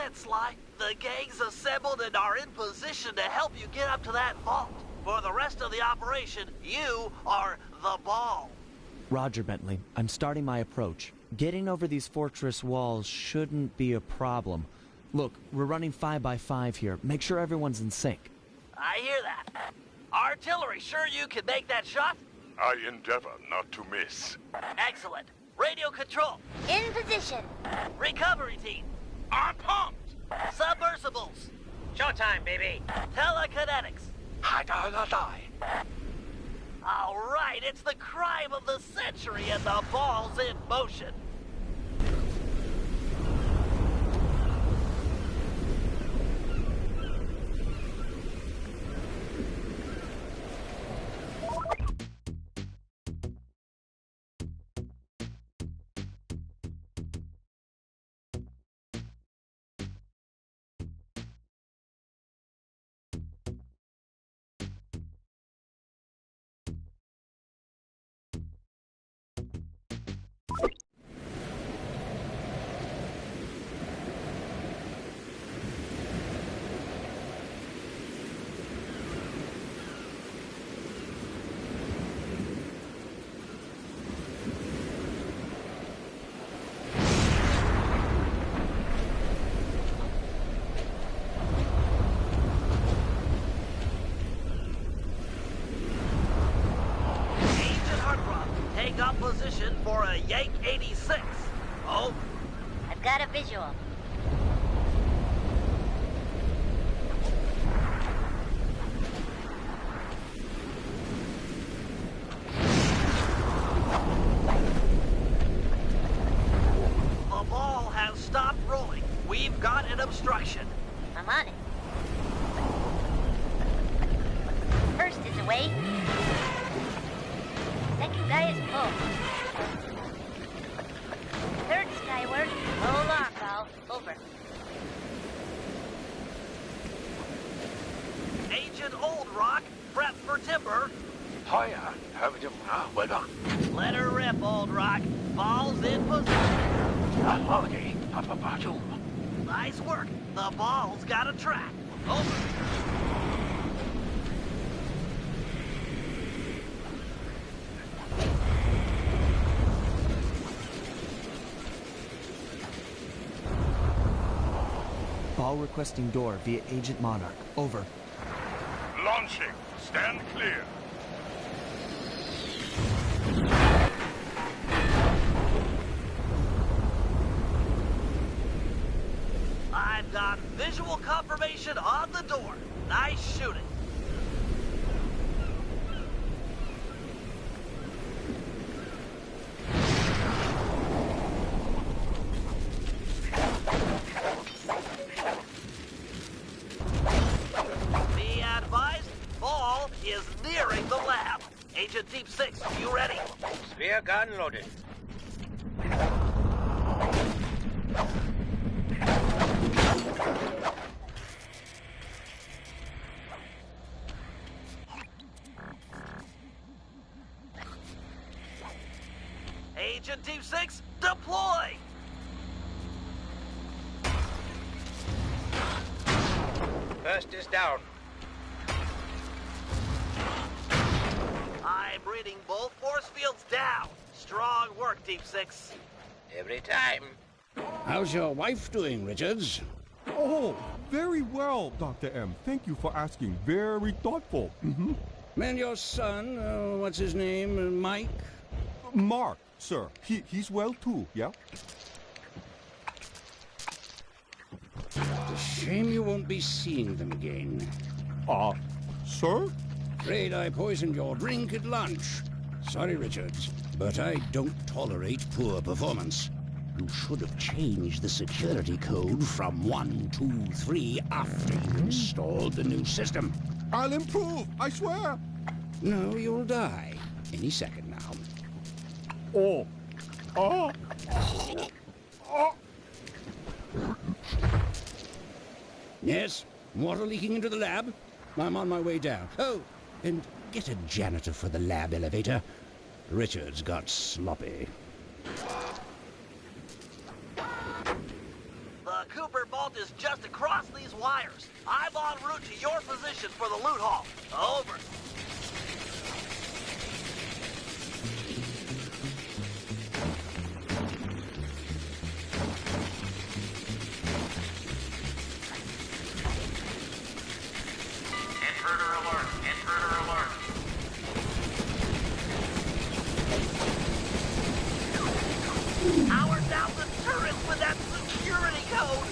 ahead, Sly. The gang's assembled and are in position to help you get up to that vault. For the rest of the operation, you are the ball. Roger, Bentley. I'm starting my approach. Getting over these fortress walls shouldn't be a problem. Look, we're running 5 by 5 here. Make sure everyone's in sync. I hear that. Artillery, sure you can make that shot? I endeavor not to miss. Excellent. Radio control. In position. Recovery team. I'm pumped! Submersibles. Showtime, baby! Telekinetics. All right, it's the crime of the century and the ball's in motion. Take up position for a Yank 86. Oh? I've got a visual. The ball has stopped rolling. We've got an obstruction. I'm on it. First is away. Second guy is pulled. Third skyward. Roll on, Val. Over. Agent Old Rock, prep for timber. Let her rip, Old Rock. Ball's in position. Nice work. The ball's got a track. Over. Ball requesting door via Agent Monarch. Over. Launching. Stand clear. I've got visual confirmation on the door. Nice shooting. Be advised, ball is nearing the lab. Agent Deep 6, you ready? Spear gun loaded. Agent Deep 6, deploy! First is down. I'm reading both force fields down. Strong work, Deep 6. Every time. How's your wife doing, Richards? Oh, very well, Dr. M. Thank you for asking. Very thoughtful. And your son, what's his name, Mike? Mark, sir. He's well too, yeah? It's a shame you won't be seeing them again. Sir? Afraid I poisoned your drink at lunch. Sorry, Richards, but I don't tolerate poor performance. You should have changed the security code from 1, 2, 3 after you installed the new system. I'll improve, I swear. No, you'll die. Any second now. Oh. Yes? Water leaking into the lab? I'm on my way down. Oh, and get a janitor for the lab elevator. Richards got sloppy. The Cooper vault is just over. Intruder alert! Intruder alert! Power down the turret with that security code.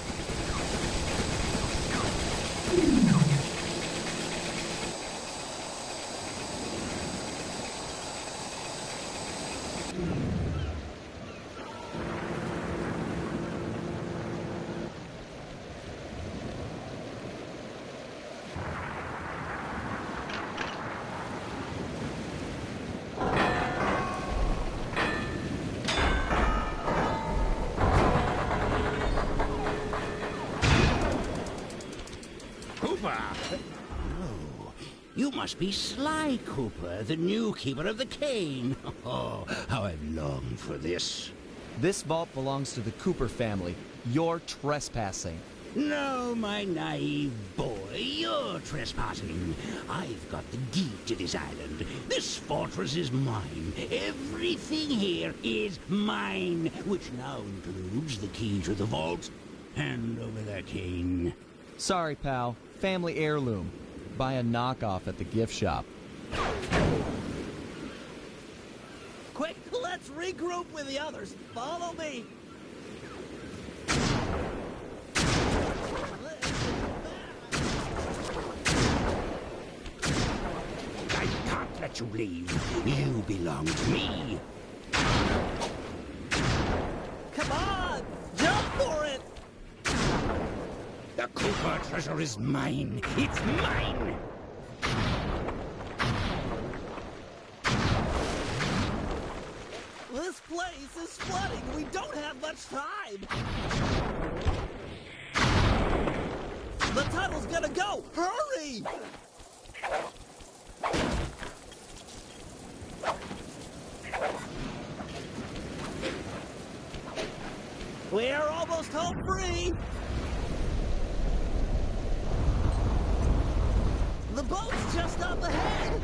Cooper! Oh, you must be Sly Cooper, the new keeper of the cane. Oh, how I've longed for this. This vault belongs to the Cooper family. You're trespassing. No, my naive boy, you're trespassing. I've got the deed to this island. This fortress is mine. Everything here is mine, which now includes the key to the vault. Hand over that cane. Sorry, pal. Family heirloom. Buy a knockoff at the gift shop. Quick, let's regroup with the others. Follow me. I can't let you leave. You belong to me. Come on, jump for it. The Cooper treasure is mine. It's mine. This place is flooding. We don't have much time. The tunnel's gonna go. Hurry! We're almost home free. The boat's just up ahead.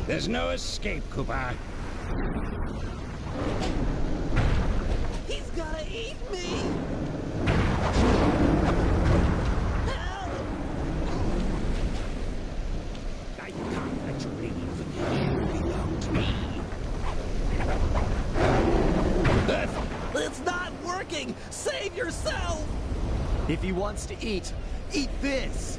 There's no escape, Cooper. He's gonna eat me. Help! I can't let you leave. You belong to me. It's not working. Save yourself. If he wants to eat this!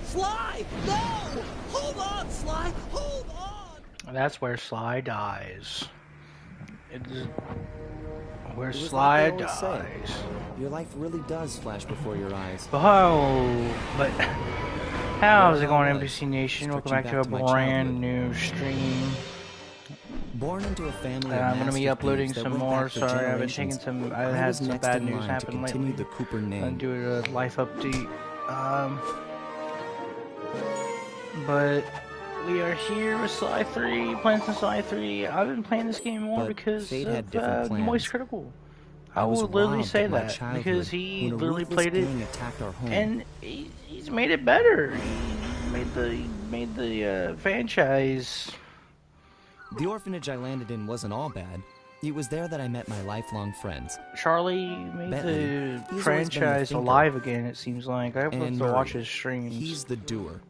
Sly, no! Hold on, Sly. Hold on. That's where Sly dies. It's where It was Sly like they always say, dies. your life really does flash before your eyes. But how's it going, Well, NBC Nation? Welcome stretching back to a back to my brand childhood. new stream. Born into a family And of I'm gonna be master uploading thieves that some went more. back for Sorry, I've been generations, taking some. I I had was some next bad in news line to happen continue lately. the Cooper I'm name. doing a life update. But we are here with Sly 3, playing some Sly 3. I've been playing this game more But because fate had of different plans. Moist Critical. I was will literally robbed say of my that childhood because he when a literally ruthless played it, gang attacked our home. and he's made it better. He made the franchise. The orphanage I landed in wasn't all bad. It was there that I met my lifelong friends. Charlie made Bentley, the he's always been the franchise thinker. alive again. It seems like I hope And to watch Murray, his streams. He's the doer.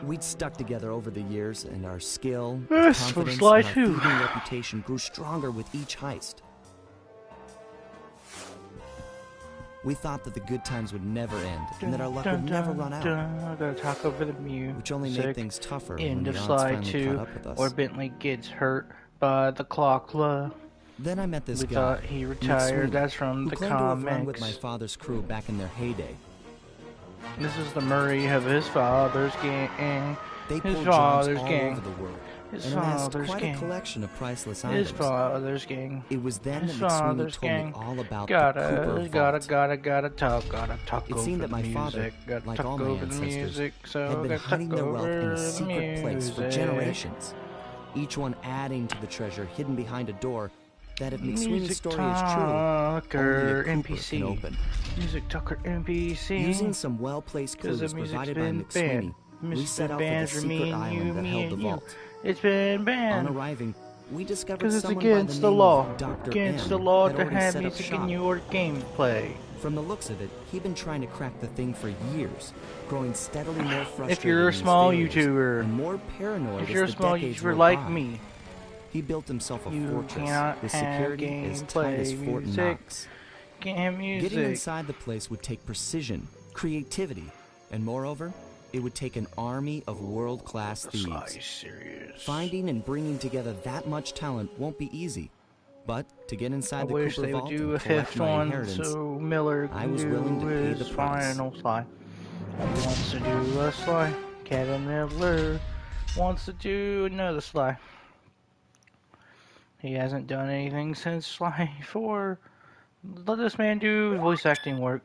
We'd stuck together over the years, and our skill, Yes, from confidence, Sly and our 2. thieving reputation grew stronger with each heist. We thought that the good times would never end, and that our luck would never run out, I gotta talk over the music. which only made things tougher when End the of odds Sly finally 2, caught up with us. or Bentley gets hurt by the clock. Then I met this We guy, thought he retired. McSweeney, That's from who the claimed to have run with my comics. father's crew back in their heyday. This is the Murray of his father's gang. They His pulled jobs father's all gang. over the world, His and amassed father's quite gang. a collection of priceless His items. father's gang. It was then His that McSweeney father's told me gang. all about the Gotta talk It over seemed that the my music. father, Gotta like talk all my over the ancestors, music. So had been gotta hiding talk their wealth in over a the secret place for music. generations, each one adding to the treasure hidden behind a door that, if McSweeney's Music story is true, only a Talker Cooper NPC. can open. Music Talker NPC. Using some well-placed Because the clues music's provided by been McSweeney, banned. we Music's set been out for the banned for me secret and island you, that me held the and you. vault. It's been On banned. arriving, we discovered Because it's someone by the against the name law. of Dr. Against M the law had to already have set up music shop. in your gameplay. From the looks of it, he'd been trying to crack the thing for years, growing steadily more frustrated. If you're a in his small failures YouTuber, and more paranoid if you're a as the small decades YouTuber went like by. me, He built himself a you fortress cannot with have security as tight as gameplay Fort music. Knox. Can't have music. Getting inside the place would take precision, creativity, and moreover, it would take an army of world-class thieves. Sly serious. Finding and bringing together that much talent won't be easy, but to get I inside the wish Cooper they would vault do a and collect fifth my one inheritance, so Miller I can was do willing to pay his the price. final Sly. He wants to do a Sly. Kevin Miller wants to do another Sly. He hasn't done anything since Sly 4. Let this man do voice acting work.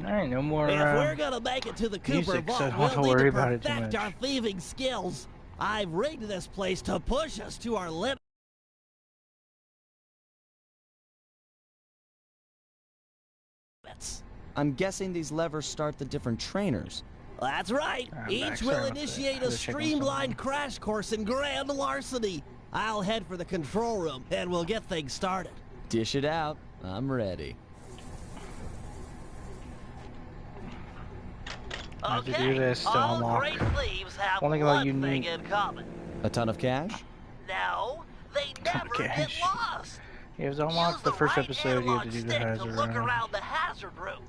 Alright, no more. If we're gonna make it to the Cooper music, so Vault, don't we'll need worry to about it too perfect much. our thieving skills. I've rigged this place to push us to our limits. I'm guessing these levers start the different trainers. That's right. I'm Each back. will Sorry about that. initiate Had a to check on streamlined something. crash course in grand larceny. I'll head for the control room, and we'll get things started. Dish it out. I'm ready. I have to do Okay, this to all unlock. great thieves have One one thing about thing unique- in common. A ton of cash? No, they never get cash. lost. You have to unlock Use the first right episode, you have to analog do the stick hazard to look room. around the hazard room.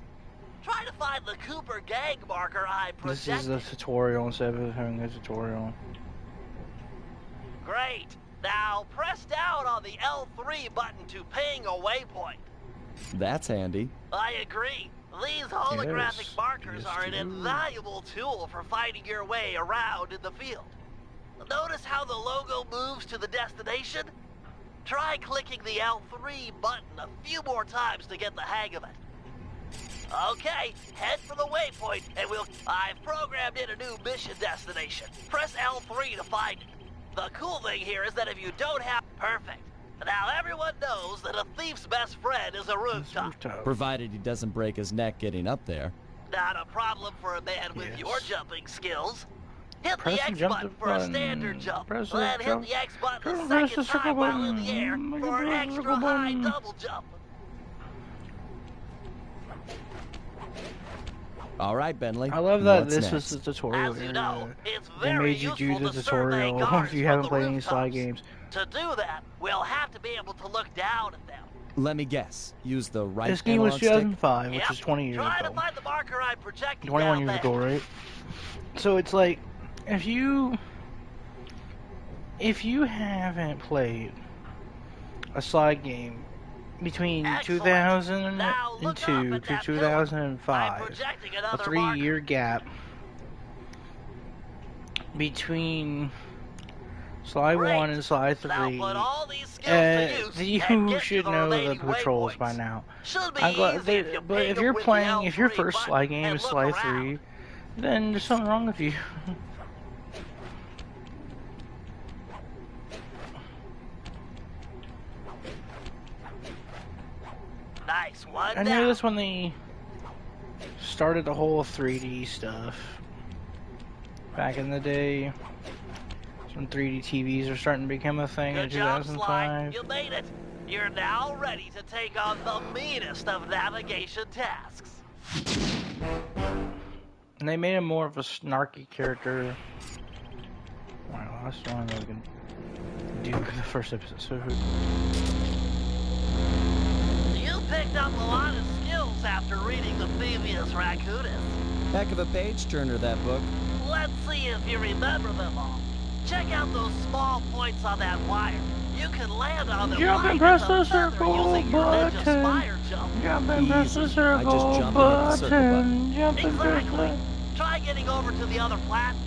Try to find the Cooper gang marker I This projected. is the tutorial instead of having a tutorial. Great. Now press down on the L3 button to ping a waypoint. That's handy. I agree. These holographic Yes, markers yes, are an too. invaluable tool for finding your way around in the field. Notice how the logo moves to the destination? Try clicking the L3 button a few more times to get the hang of it. Okay, head for the waypoint and I've programmed in a new mission destination. Press L3 to find it. The cool thing here is that if you don't have... Perfect. Now everyone knows that a thief's best friend is a rooftop. Provided he doesn't break his neck getting up there. Not a problem for a man with Yes. your jumping skills. Hit Press the the X jump button for button. a standard jump. Press the Then hit jump. the X button a Press the second circle time while in the button. air Make for an it press the extra circle high button. double jump. All right, Bentley. I love that What's this next? was the tutorial As you area. know, it's They very made you do useful the to survey tutorial guards if you from haven't the played any Sly rooftops. games. To do that, we'll have to be able to look down at them. Let me guess. Use the right This game was analog stick? 2005, which Yep. is 20 years Try ago. to find the marker I projected 21 down years there. ago, right? So it's like, if you haven't played a Sly game between Excellent. 2002 Now look up to at that pillar. I'm 2005, projecting a another 3-year gap between Sly Great. 1 and Sly 3, Now put all these skills to use and you get should to know the remaining patrolls by waypoints. now. Should be I'm glad easy they, if you but ping if them you're with the playing, if your L3 first Sly button game and is look Sly around. 3, then there's something wrong with you. Nice one I down. noticed when they started the whole 3D stuff back in the day, some 3D TVs are starting to become a thing in Good job, Sly. 2005. You made it. You're now ready to take on the meanest of navigation tasks. And they made him more of a snarky character. Wow, that's the one that we can do in the first episode. You picked up a lot of skills after reading the Thievius Raccoonus. Heck of a page-turner, that book. Let's see if you remember them all. Check out those small points on that wire. You can land on them Jump and light press as the a feather circle using your ninja button. spire jump. Jump and press the Easy. circle I just jump and hit the circle button. button. Jump and press Exactly. the... Try getting over to the other platform.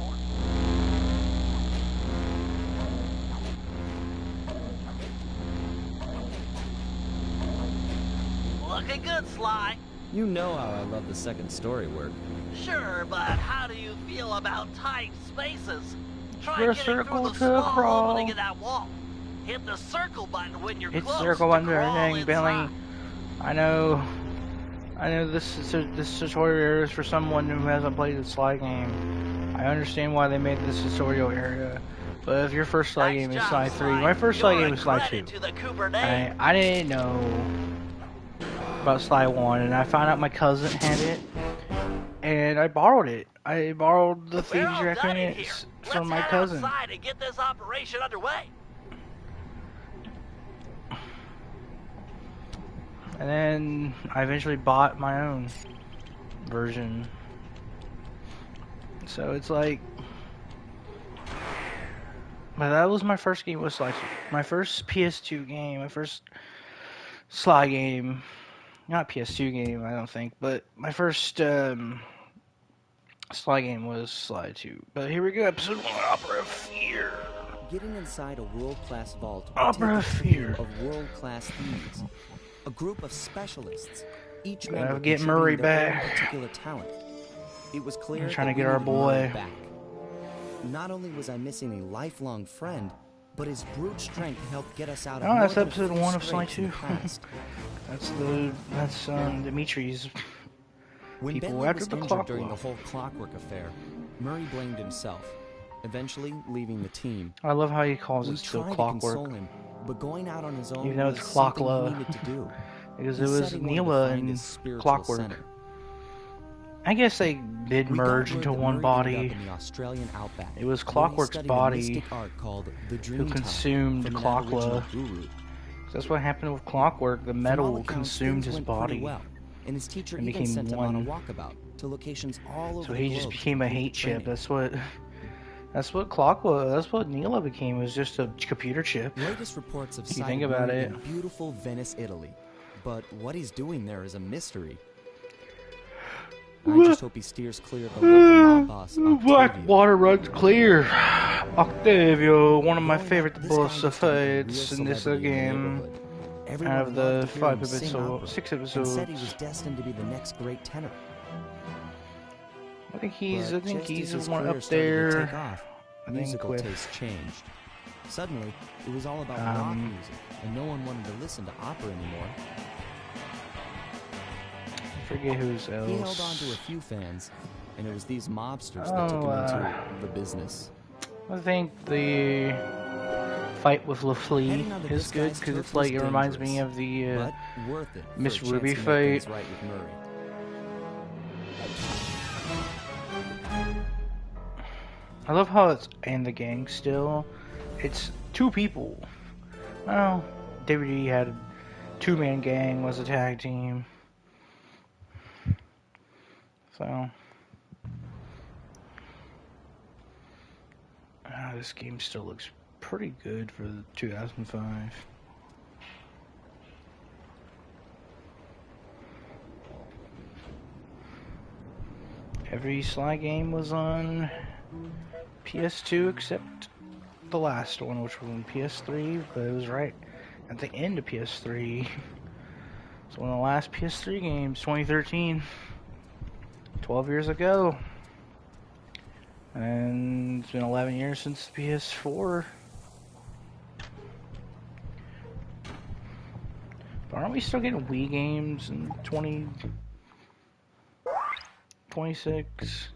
Looking good, Sly. You know how I love the second story work. Sure, but how do you feel about tight spaces? Try Press getting circle through the to small crawl. opening in that wall. Hit the circle button when you're Hit close circle to button crawl everything, Billy. inside. I know this tutorial area is for someone who hasn't played the Sly game. I understand why they made this tutorial area. But if your first Sly Nice game is job, Sly 3, Sly. my first Sly You're game a was Sly 2. credit to the Cooper name. I didn't know about Sly 1, and I found out my cousin had it, and I borrowed it. I borrowed the We're Thieves all done in here. Records Let's from my head cousin. outside and get this operation underway. And then I eventually bought my own version. So it's like, but that was my first game with Sly 2. My first PS2 game, my first Sly game. Not PS2 game, I don't think, but my first Sly game was Sly 2. But here we go, episode 1, Opera of Fear. Getting inside a world-class vault would Opera take the Fear. team of world-class thieves. A group of specialists, each Gotta member get Murray contributing their own back. particular talent. It was clear We're trying that to get we our needed boy. Murray back. Not only was I missing a lifelong friend, but his brute strength helped get us out of Oh, that's more than episode a few 1 of Sly scrapes in 2. the past. That's Dimitri's When people Bentley after was the injured clock during law. the whole clockwork affair, Murray blamed himself, eventually leaving the team. I love how he calls We it still tried to clockwork. console him, but going out on his own Even though was it's something Clockla. he needed to do. Because He it said was he wanted to Neela find and his spiritual Clockwork. center. I guess they did We got merge word into that one Murray body. ended up in the Australian outback, It was where he Clockwork's studied a body mystic art called the Dream who Time consumed from an Clockla. Aboriginal guru. That's what happened with Clockwork. The From all metal accounts, consumed things his went pretty body. well, and his teacher and even became sent him on a one. walkabout to locations all over So the he globe just to became a complete the hate chip. training. That's what Clockwork. That's what Neela became. Was just a computer chip. Latest reports have If you cited think about Murray it. in beautiful Venice, Italy, but what he's doing there is a mystery. I just hope he steers clear of the local mob boss, Octavio. Blackwater runs clear. Octavio, one of my Growing up, favorite this boss guy of used to be a real fights in this celebrity in the game. neighborhood. Everyone Out of the loved to hear him 5 sing episodes, opera, 6 and said he episodes. was destined to be the next great tenor. I think he's But the just as his one career up started to there. take off, I think musical with taste changed. Suddenly, it was all about rock music, and no one wanted to listen to opera anymore. I forget who's else. He held on to a few fans, and it was these mobsters that took him into the business. I think the fight with LaFleur Heading on to is this good guy's because turf it's like was it reminds me dangerous, of the but worth it for Miss a chance Ruby to make fight. things right with Murray. I love how it's in the gang still. It's 2 people. Well, WWE had a 2-man gang, was a tag team. So, this game still looks pretty good for 2005. Every Sly game was on PS2 except the last one, which was on PS3, but it was right at the end of PS3. It's one of the last PS3 games, 2013. 12 years ago. And it's been 11 years since the PS4. But aren't we still getting Wii games in 2026?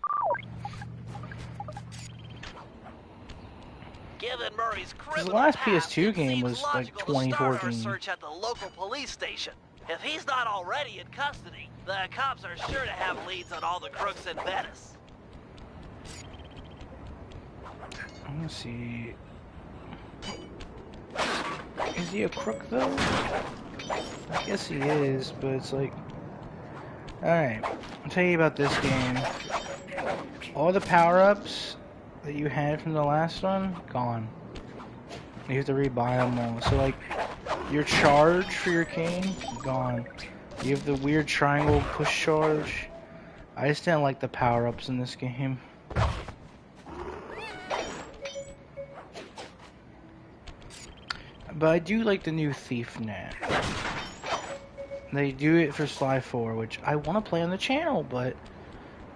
Given Murray's The criminal last past, PS2 it game seems was like logical to start our 2014. search at the local police station. If he's not already in custody, the cops are sure to have leads on all the crooks in Venice. I'm gonna see. Is he a crook though? I guess he is, but it's like. Alright, I'll tell you about this game. All the power ups that you had from the last one, gone. You have to rebuy them all. So like, your charge for your cane, gone. You have the weird triangle push charge. I just didn't like the power-ups in this game. But I do like the new Thief net. They do it for Sly 4, which I want to play on the channel, but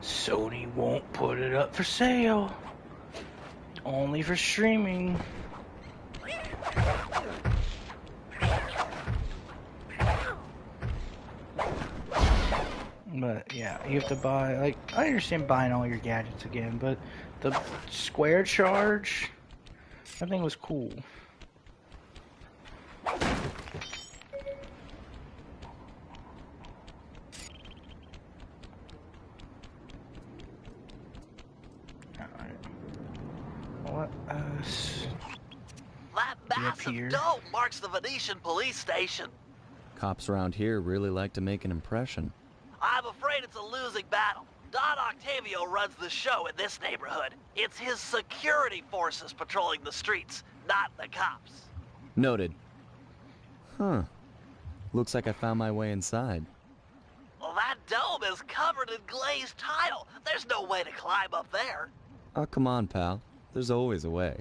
Sony won't put it up for sale. Only for streaming. But yeah, you have to buy, like, I understand buying all your gadgets again, but the square charge, that thing was cool. What else? That massive dome marks the Venetian police station. Cops around here really like to make an impression. I'm afraid it's a losing battle. Don Octavio runs the show in this neighborhood. It's his security forces patrolling the streets, not the cops. Noted. Huh. Looks like I found my way inside. Well, that dome is covered in glazed tile. There's no way to climb up there. Oh, come on, pal. There's always a way.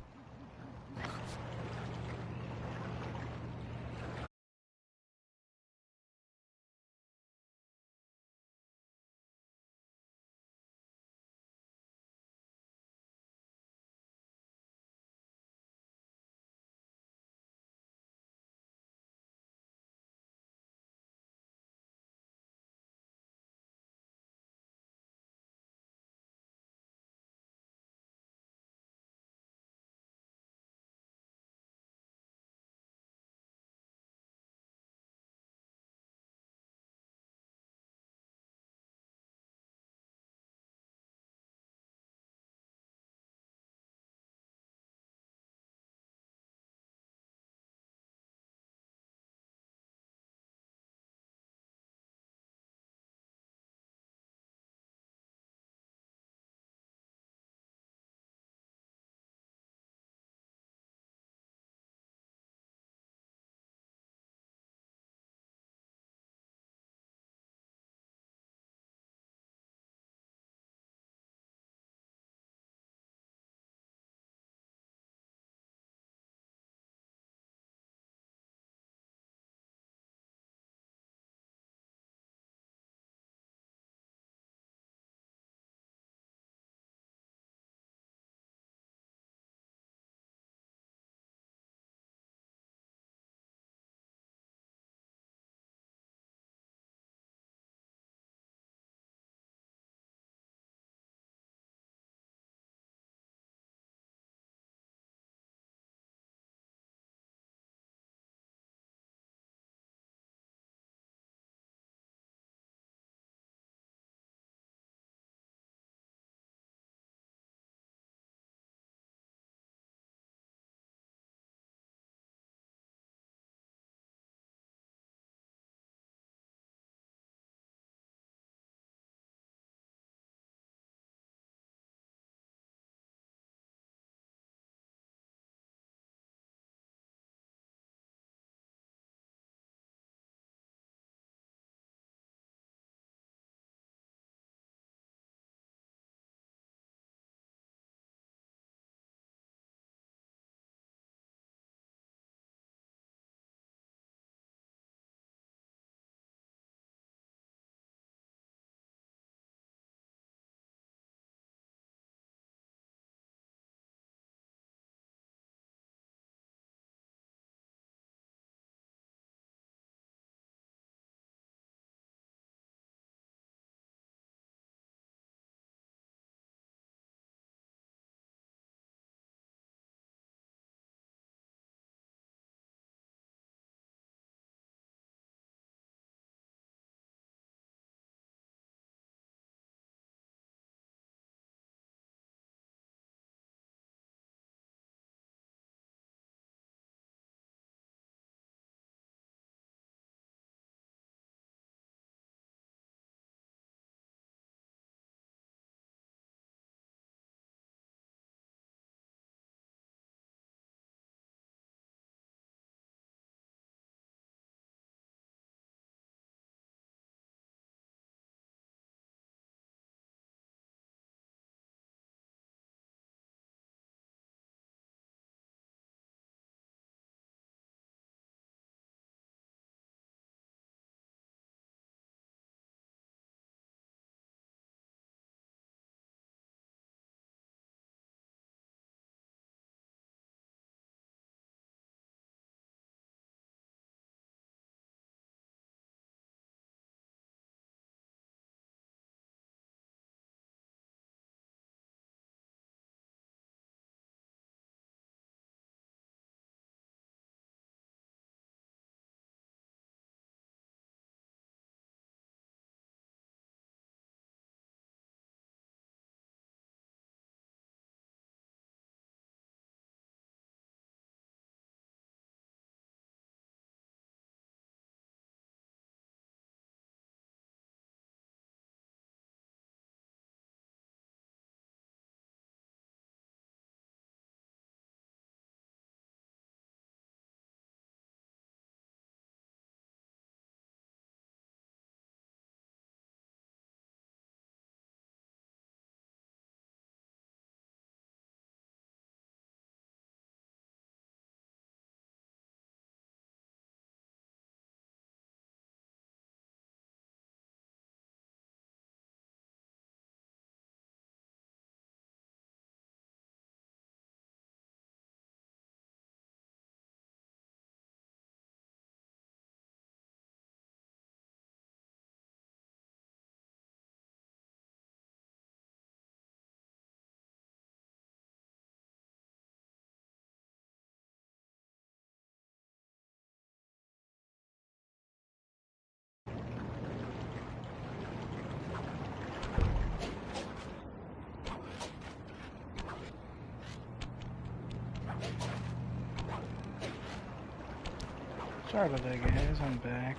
Sorry about that, guys. I'm back.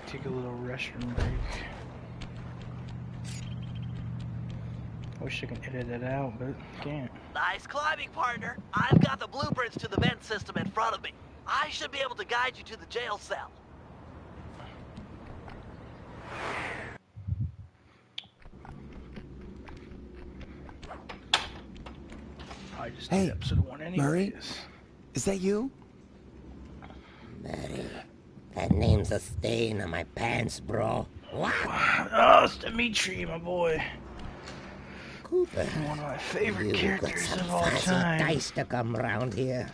Take a little restroom break. Wish I could edit it out, but can't. Nice climbing, partner. I've got the blueprints to the vent system in front of me. I should be able to guide you to the jail cell. I just Hey, did episode 1 anyways. Murray? Is that you? Mary, that name's a stain on my pants, bro. What? Oh, it's Dimitri, my boy. Cooper, One of my favorite you got characters some of all fancy time. dice to come round here.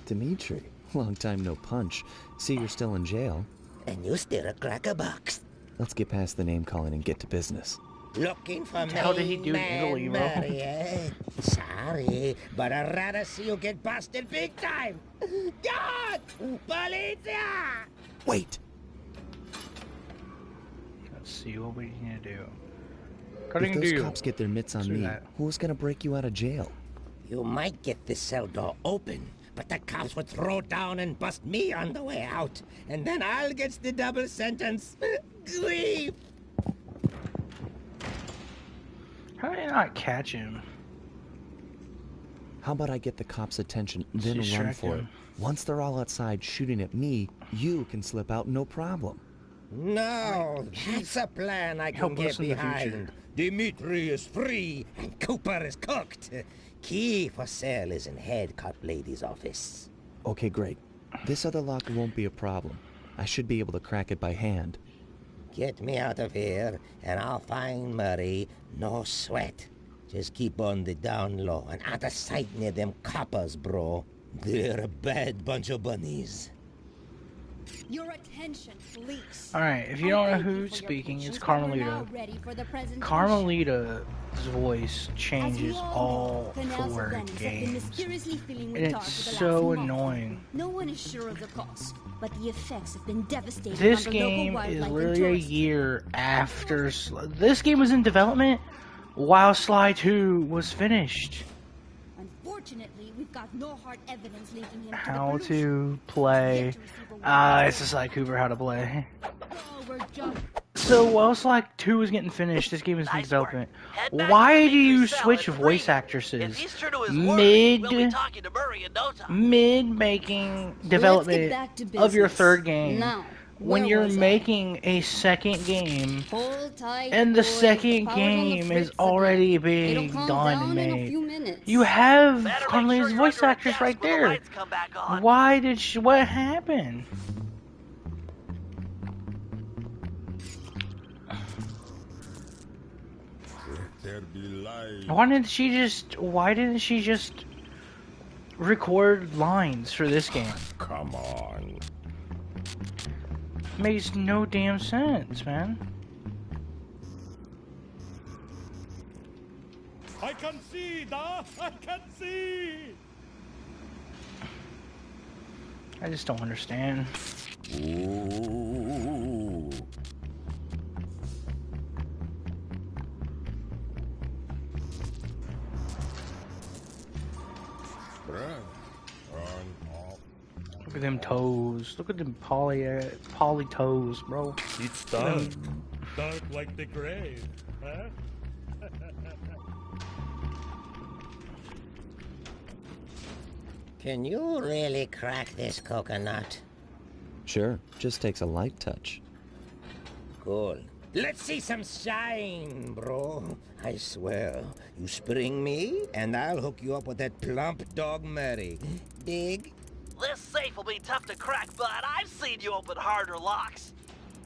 Dimitri. Long time no punch. See, you're still in jail. And you steal a cracker box. Let's get past the name calling and get to business. Looking for me, hell did he do in Italy, bro? Mary, eh? Sorry, but I'd rather see you get busted big time. God! Polizia! Wait! Let's see what we need to do. If Cutting those deal. cops get their mitts on Do me, that. who's gonna break you out of jail? You might get the cell door open, but the cops would throw down and bust me on the way out. And then I'll get the double sentence. Grief! How did I not catch him? How about I get the cops' attention, then run Distract for it? him. Once they're all outside shooting at me, you can slip out no problem. No, that's a plan I can Help get us in the future. behind. Dimitri is free and Cooper is cooked. Key for sale is in head cop lady's office. Okay, great. This other lock won't be a problem. I should be able to crack it by hand. Get me out of here, and I'll find Murray. No sweat. Just keep on the down low and out of sight near them coppers, bro. They're a bad bunch of bunnies. Your attention, please. Alright, if you don't know who's speaking, it's Carmelita. Carmelita's voice changes all 4 games. And it's so annoying. No one is sure of the cause, but the effects have been devastating. This on the local game is wildlife literally and a tourism. year after... This game was in development while Sly 2 was finished. Unfortunately, we've got no hard evidence linking him How to the pollution. to play... Yet to receive a warning. It's just like Cooper how to play. Oh, we're just So while Sly 2 is getting finished, this game is in Nice development. work. Head back Why to do you Dimitri's cell switch at voice 3. actresses If he's true to his word, we'll be mid talking to Murray in no time. making development back to of your business. third game? Now, When where you're was I? making a second game Hold tight, and the boys. second Power's on the game is fritz already again. being It'll calm done down and in a made. few minutes. You have Better make Carmelita's sure you're voice under a actress desk right when the there. lights come back on. Why did she... What happened? There be light. Why didn't she just record lines for this game? Come on. Makes no damn sense, man. I can see, da! I can see! I just don't understand. Ooh. Look at them toes. Look at them poly toes, bro. It's dark. Dark like the grave, huh? Can you really crack this coconut? Sure, just takes a light touch. Cool. Let's see some shine, bro. I swear, you spring me, and I'll hook you up with that plump dog Murray. Dig? This safe will be tough to crack, but I've seen you open harder locks.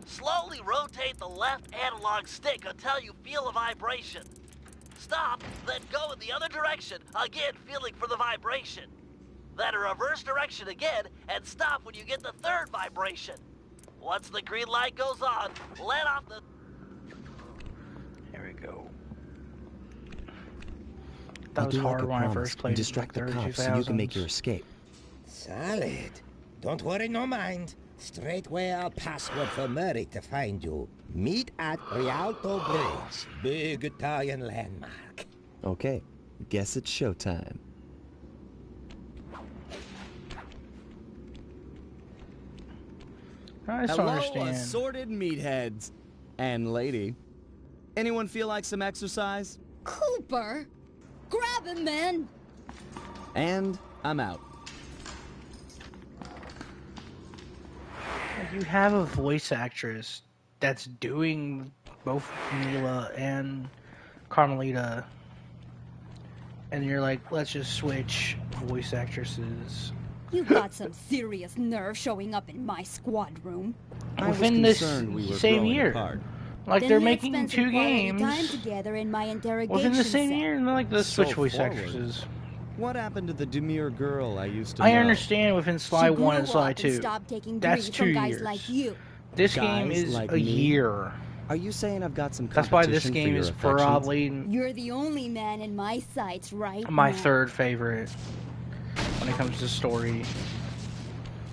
Slowly rotate the left analog stick until you feel a vibration. Stop, then go in the other direction, again feeling for the vibration. Then a reverse direction again, and stop when you get the third vibration. Once the green light goes on, let off the... There we go. I'll That was do like hard I when I promised first played and distract the like cops so you can make your 2000s. escape. Solid. Don't worry, no mind. Straightway our password for Murray to find you. Meet at Rialto Bridge. Big Italian landmark. Okay, guess it's showtime. I just don't Hello, understand. assorted meatheads. And lady. Anyone feel like some exercise? Cooper! Grab him, man! And I'm out. Like, you have a voice actress that's doing both Mila and Carmelita, and you're like, let's just switch voice actresses. You got some serious nerve showing up in my squad room. Within this same year. Apart. Like, Then they're let's making spend 2 some quality games time together in my interrogation within the same cell. year, and they're like, let's So switch voice forward. actresses. What happened to the demure girl I used to know? I understand within Sly She grew 1 and Sly up 2. stopped taking That's grief 2 from guys years. like you. This Guys game is like a me? year. Are you saying I've got some That's why this competition for game your is affections? probably You're the only man in my sights right my now. 3rd favorite when it comes to story.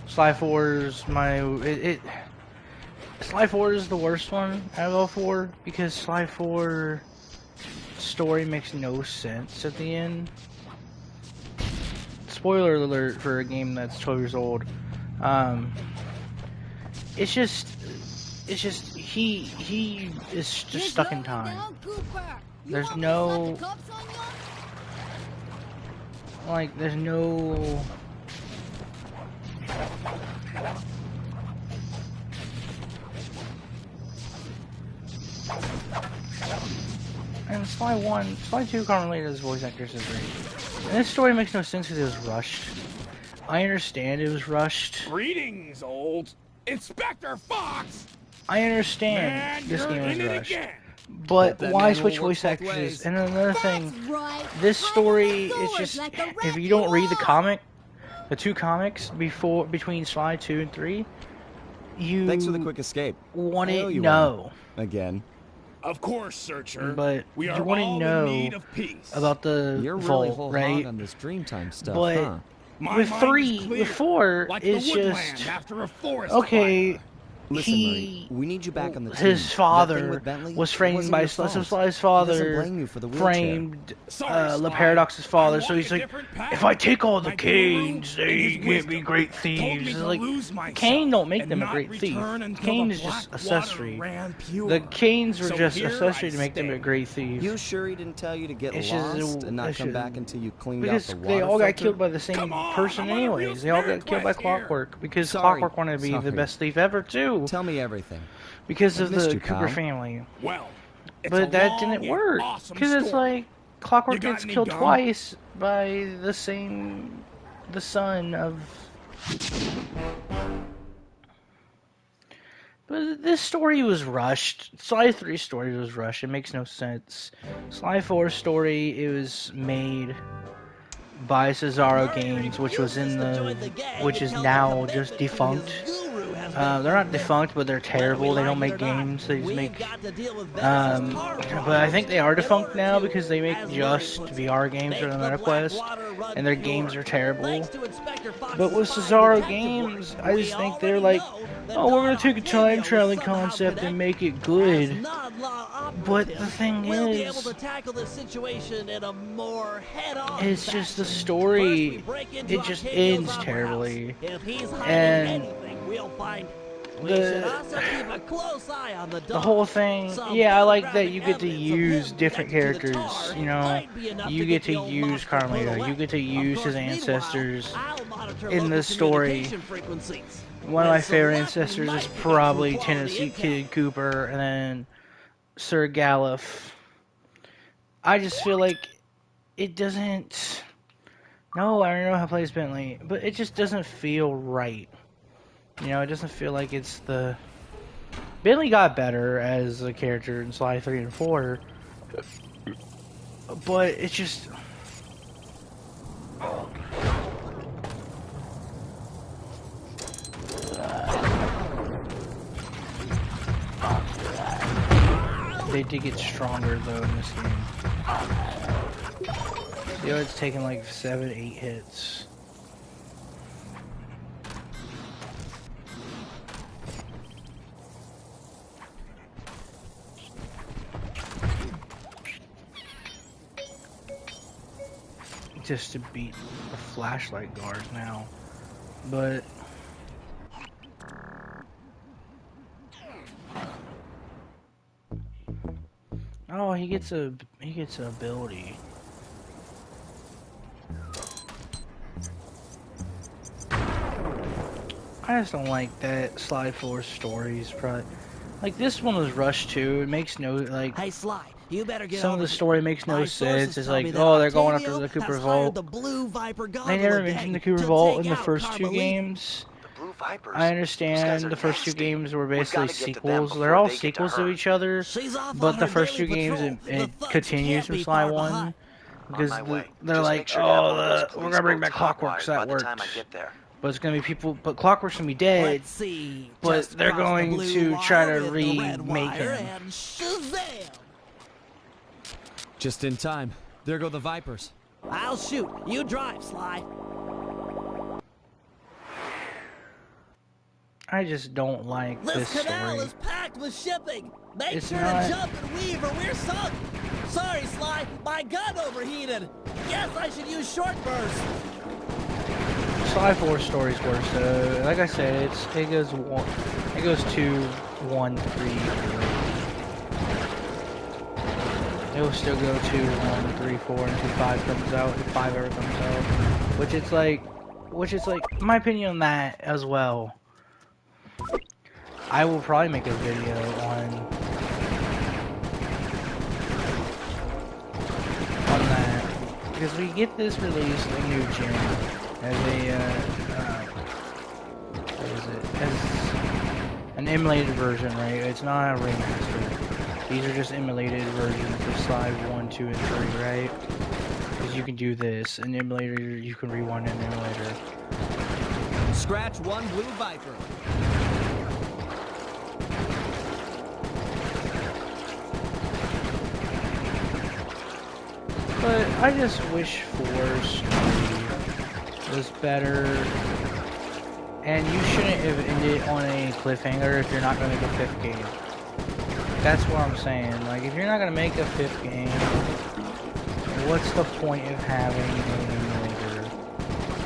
Sly 4 is Sly 4 is the worst one out of all 4 because Sly 4 story makes no sense at the end. Spoiler alert for a game that's 12 years old. It's just he is just stuck in time. Now, Cooper. You There's want me to slap no the cops on you? like there's no and Sly 1, Sly 2, Carmelita's voice actress is great. And this story makes no sense because it was rushed. I understand it was rushed. Greetings, old Inspector Fox! I understand Man, this you're game was in it rushed. again. But Hope that why man will switch work voice both actresses? ways. And another thing, That's right. this story Climb is the just, doors like the if rat you don't read the are. comic, the 2 comics between Sly 2 and 3, you Thanks for the quick escape. want I owe to you know. one. Again. Of course, Searcher. But we you are want to all know in need of peace. about the You're vault, really whole right? hog on this Dreamtime stuff, But huh? My with mind 3, is clear, with 4, like it's the woodland just after a forest okay. fire. Listen, He, Murray, we need you back on the team. his That thing father with Bentley, was it framed wasn't by your Sly's fault. He father doesn't blame you for the wheelchair. framed Sorry, Le Sly. Paradox's father, I so walk he's a like, different path. if I take all the My guru Canes, and they his can't be wisdom great told thieves. me It's to like, lose myself Kane don't make and them a not great thief. return until Kane the is just black accessory. water ran pure. The Canes were So just here accessory I to make them a stand. great thief. You sure he didn't tell you to get It's lost just- and not it's come just- back until you cleaned out Because the water they all got filter? killed by the same Come on, person I'm on a real anyways. They all spirit got killed by quest here. Clockwork because Sorry. Clockwork wanted to be the Sorry. best thief ever too. Tell me everything. Because I've of missed the you, Cooper pal. family. Well, it's But a that long didn't and work. awesome Because it's story. like Clockwork You got gets any killed gum? twice by the son of. But this story was rushed. Sly 3 story was rushed. It makes no sense. Sly 4 story, it was made by Cesaro Games, which was in which is now just defunct. They're not defunct, but they're terrible. They don't make games. They just make. But I think they are defunct now because they make just VR games for the MetaQuest, and their games are terrible. But with Cesaro Games, I just think they're like, oh, we're gonna take a time traveling concept and make it good. But the thing is, it's just the story. It just ends terribly, and the whole thing. Yeah, I like that you get to use different characters. You know, you get to use Carmelita. You get to use his ancestors in the story. One of my favorite ancestors is probably Tennessee Kid Cooper, and then Sir Galliff. I just feel like it doesn't. No, I don't know how to play Bentley, but it just doesn't feel right. You know, it doesn't feel like it's the. Bentley got better as a character in Sly 3 and 4, but it's just. They did get stronger though in this game. You know, it's taken like 7-8 hits. Just to beat the flashlight guards now. But Oh, he gets an ability. I just don't like that Sly 4 stories. Probably like this one was rushed too. It makes no like. Hey Sly, you better get some of over the here. story makes no My sense. sources It's tell me like, that oh, they're going after Octavio the Cooper has hired Vault. the Blue Viper They Gondola never Gang mentioned the Cooper to Vault take in the out first two Carmelita. games. The Blue Vipers. I Those guys understand are the first two nasty. games were We've basically gotta get to them sequels. before They're all they get to sequels to her. each other, She's off but on the her first two daily games patrol. it The thugs continues can't from be Sly far 1 behind. because On my way. they're Just like, make sure to have one of those we're police gonna bring back boats Clockworks. hotwired That by the worked. time I get there. But it's gonna be people. But Clockwork's gonna be dead. Let's see. But Just they're cross the going blue to wire try to with the red remake wire him. and Shazam! Just in time. There go the Vipers. I'll shoot. You drive, Sly. I just don't like this canal story. is packed with shipping. Make It's sure not- to jump and weave or we're sunk. Sorry, Sly. My gun overheated. Guess I should use short burst. Sly 4 story's worse though. Like I said, it goes 2, 1, 3, 4. It will still go 2, 1, 3, 4 until 5 comes out, if 5 ever comes out. Which is like my opinion on that as well. I will probably make a video on that because we get this released a new gen as a what is it? As an emulated version, right? It's not a remaster. These are just emulated versions of Sly 1, 2, and 3, right? Because you can do this. An emulator, you can rewind an emulator. Scratch one Blue Viper. But I just wish 4 story was better. And you shouldn't have ended on a cliffhanger if you're not going to make a 5th game. That's what I'm saying. Like, if you're not going to make a 5th game, what's the point of having an emulator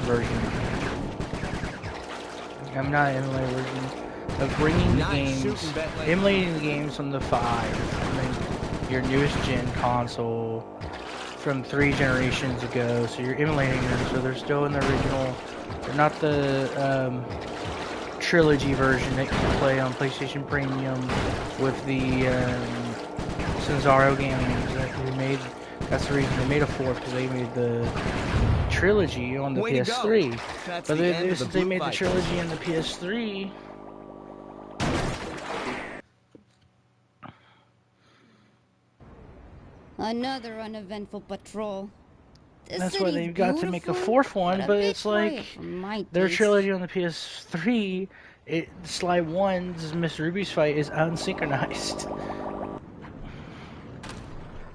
version? I'm not an emulator version. Of bringing the games, emulating the games from the 5. I mean, your newest gen console from 3 generations ago, so you're emulating them, so they're still in the original. They're not the trilogy version that you can play on PlayStation Premium with the Cesaro games that we made. That's the reason they made a 4th, because they made the trilogy on the PS3. But since they made the trilogy on the PS3. Another uneventful patrol. That's why they've got to make a 4th one, but it's like their trilogy on the PS3. Sly 1's Miss Ruby's fight is unsynchronized.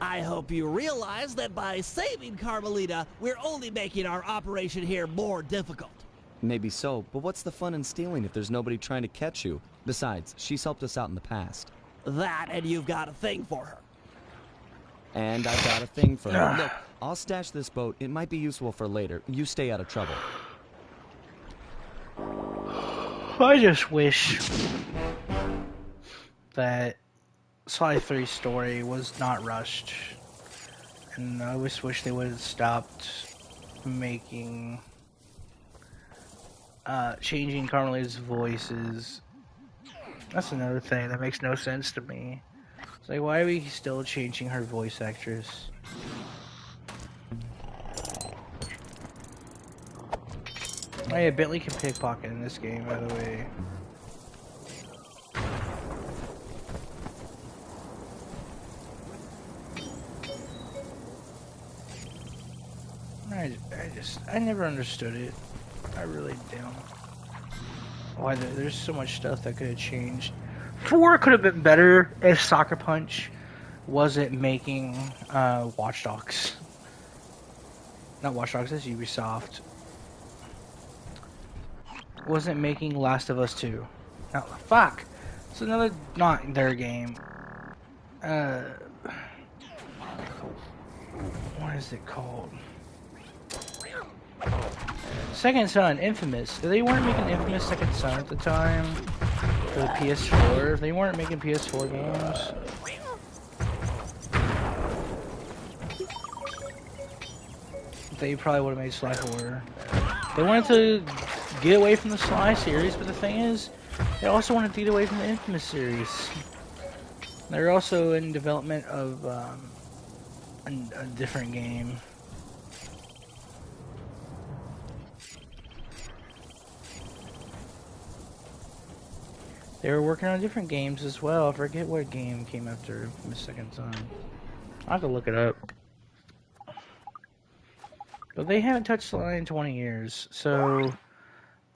I hope you realize that by saving Carmelita, we're only making our operation here more difficult. Maybe so, but what's the fun in stealing if there's nobody trying to catch you? Besides, she's helped us out in the past. That, and you've got a thing for her. And I've got a thing for her. Look, I'll stash this boat. It might be useful for later. You stay out of trouble. I just wish that Sly 3 story was not rushed. And I just wish they would have stopped making... changing Carmelita's voices. That's another thing that makes no sense to me. It's like, why are we still changing her voice actress? Oh yeah, Bentley can pickpocket in this game, by the way. I never understood it. I really don't. Why there's so much stuff that could have changed. 4 could have been better if Soccer Punch wasn't making Watch Dogs. Not Watch Dogs, that's Ubisoft. Wasn't making Last of Us 2. Oh, fuck! It's another, not their game. What is it called? Second Son, Infamous. They weren't making Infamous Second Son at the time for the PS4. They weren't making PS4 games. they probably would have made Sly 4. They wanted to get away from the Sly series, but the thing is, they also wanted to get away from the Infamous series. They're also in development of a different game. They were working on different games as well. I forget what game came after Infamous Second Son. I'll have to look it up. But they haven't touched Sly in 20 years, so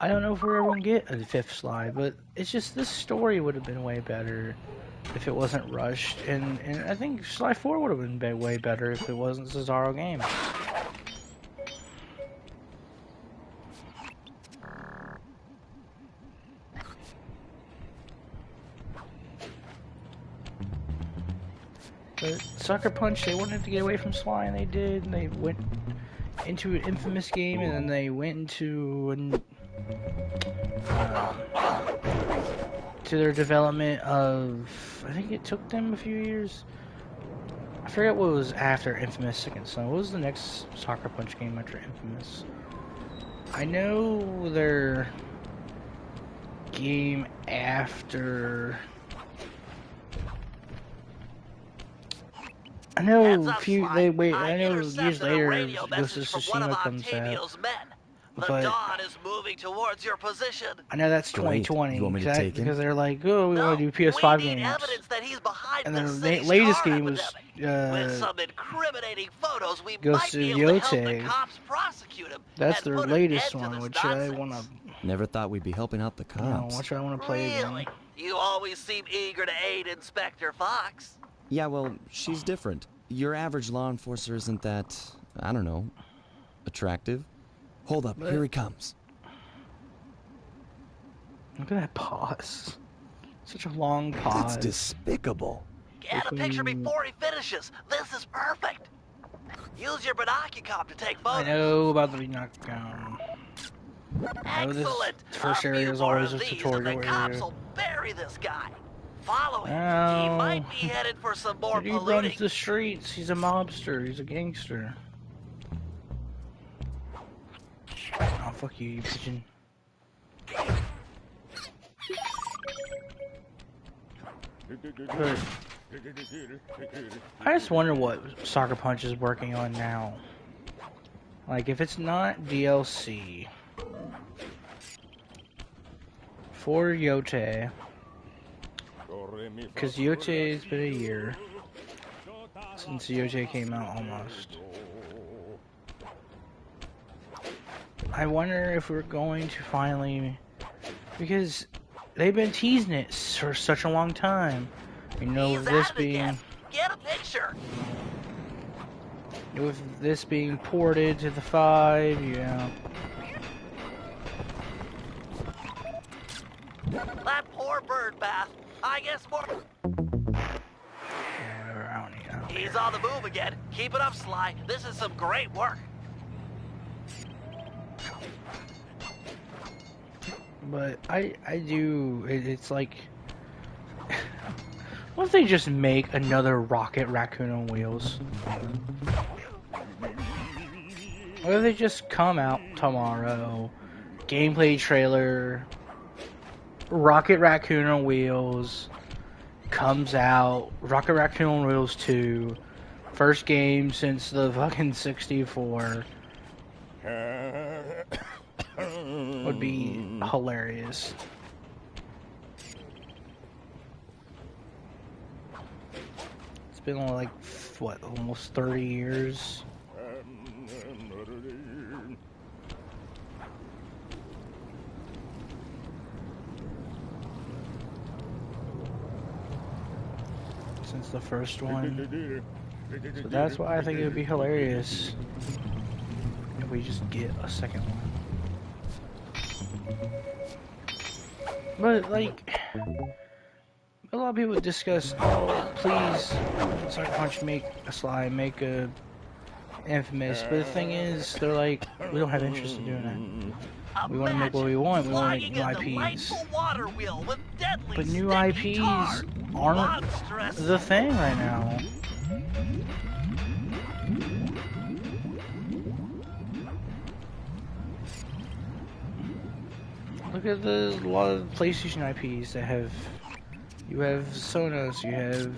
I don't know if we're ever going to get a 5th Sly, but it's just this story would have been way better if it wasn't rushed, and I think Sly 4 would have been way better if it wasn't Cesaro game. But Sucker Punch, they wanted to get away from Sly, and they did, and they went into an Infamous game, and then they went into to their development of, I think it took them a few years. I forget what was after Infamous Second Son. What was the next Sucker Punch game after Infamous? I know their game after. I know a few. They wait. I know years later, Ghost of Tsushima comes out. The Dawn is moving towards your position. I know that's 2020 You want me to take because him? they're like, oh, we want to do PS5 we need games. evidence that he's behind And the then the city's latest car game was with some incriminating photos, we Ghost might be of able to help the Yote. cops prosecute him. That's and their put an latest end to one, this which I nonsense. want to. Never thought we'd be helping out the cops. Which I want to play Really? again. You always seem eager to aid Inspector Fox. Yeah, well, she's different. Your average law enforcer isn't that, I don't know, attractive. Hold up, here he comes. Look at that pause. Such a long pause. That's despicable. Get a picture before he finishes. This is perfect. Use your binoculcom to take photos. I know about the knockdown. Excellent. First a area few is more always of a these and tutorial the cops area. will bury this guy. Follow him. He Oh. might be headed for some more He polluting. runs the streets. He's a mobster. He's a gangster. Oh, fuck you, you pigeon. But I just wonder what Sucker Punch is working on now. Like, if it's not DLC for Yote, because Yote's been a year since Yote came out almost. I wonder if we're going to finally, because they've been teasing it for such a long time. You know, with this being, get a picture. With this being ported to the 5, yeah. That poor bird bath. I guess more. Whatever, I don't need He's on the move again. Keep it up, Sly. This is some great work. But I do, it's like, what if they just make another Rocket Raccoon on wheels? What if they just come out tomorrow, gameplay trailer, Rocket Raccoon on wheels, comes out, Rocket Raccoon on Wheels 2, first game since the fucking 64. Would be hilarious. It's been like, what, almost 30 years? Since the first one. So that's why I think it would be hilarious if we just get a second one. But, like, a lot of people discuss, oh, please, Sucker Punch, make a Sly, make a Infamous. But the thing is, they're like, we don't have interest in doing that. We want to make what we want. We want to make new IPs. But new IPs aren't the thing right now. Look at a lot of PlayStation IPs that have. You have Sonos, you have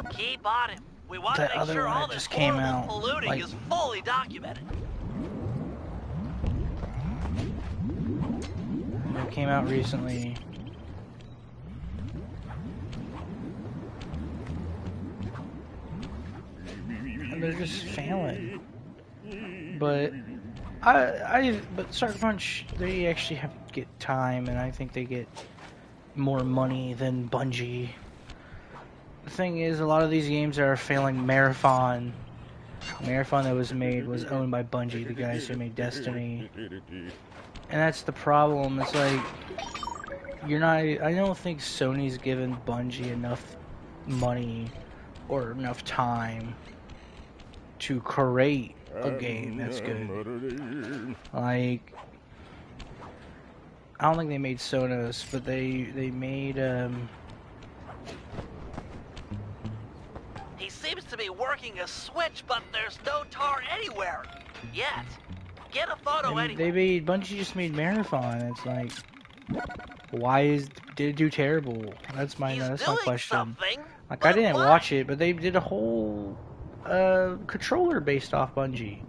Keep on it. We want to that make other sure one all that this just came horrible out. polluting Like, is fully documented. it came out recently. And they're just failing. But but Sucker Punch, they actually have to get time, and I think they get more money than Bungie. The thing is, a lot of these games that are failing, Marathon that was made was owned by Bungie, the guys who made Destiny. And that's the problem. It's like, I don't think Sony's given Bungie enough money or enough time to create a game that's good. Like, I don't think they made Sonos, but they made He seems to be working a switch, but there's no tar anywhere yet. Get a photo anyway. Bungie just made Marathon. It's like, did it do terrible? That's my question. Something, like, I didn't watch it, but they did a whole controller based off Bungie.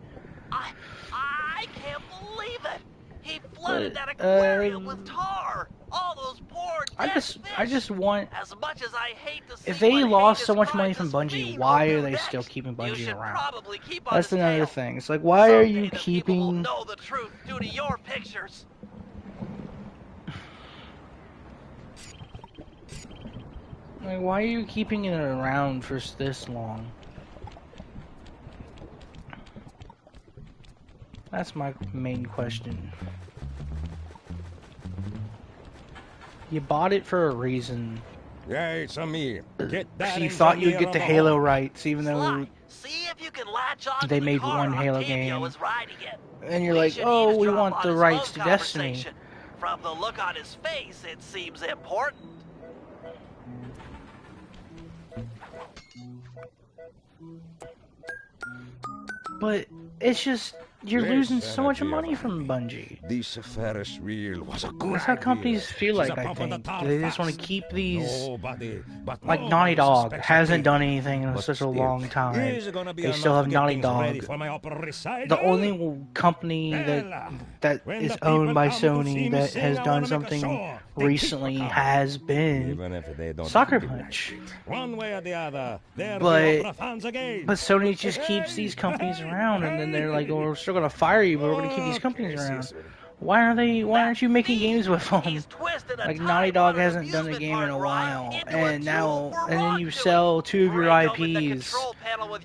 I can't believe it. He flooded that aquarium with tar. All those poor dead fish. I just want. As much as I hate to see if they what lost he so much money describes from as Bungie, fever why will are do they next. still keeping You Bungie should around? probably keep on That's his another tail. thing. It's like, why are you Someday the people will keeping? know the truth due to your pictures. Like, why are you keeping it around for this long? That's my main question. You bought it for a reason. Yeah, it's on me. Get that. You thought you'd get the Halo rights, even though See if you can latch on they to made the car one Halo Octavio game. is riding it. And you're We like, should oh, we eavesdrop want on the his rights phone to Destiny. conversation. From the look on his face, it seems important. But it's just, you're losing so much money from Bungie. This Ferris wheel was a good That's how companies feel like, I think. They just want to keep these... Like Naughty Dog hasn't done anything in such a long time. They still have Naughty Dog. The only company that is owned by Sony that has done something recently has been Sucker Punch. One way or the other, But Sony just keeps these companies around, and then they're like, oh, we're still gonna fire you, but we're gonna keep these companies around. Why aren't you making games with them? Like, Naughty Dog hasn't done a game in a while, and then you sell 2 of your IPs.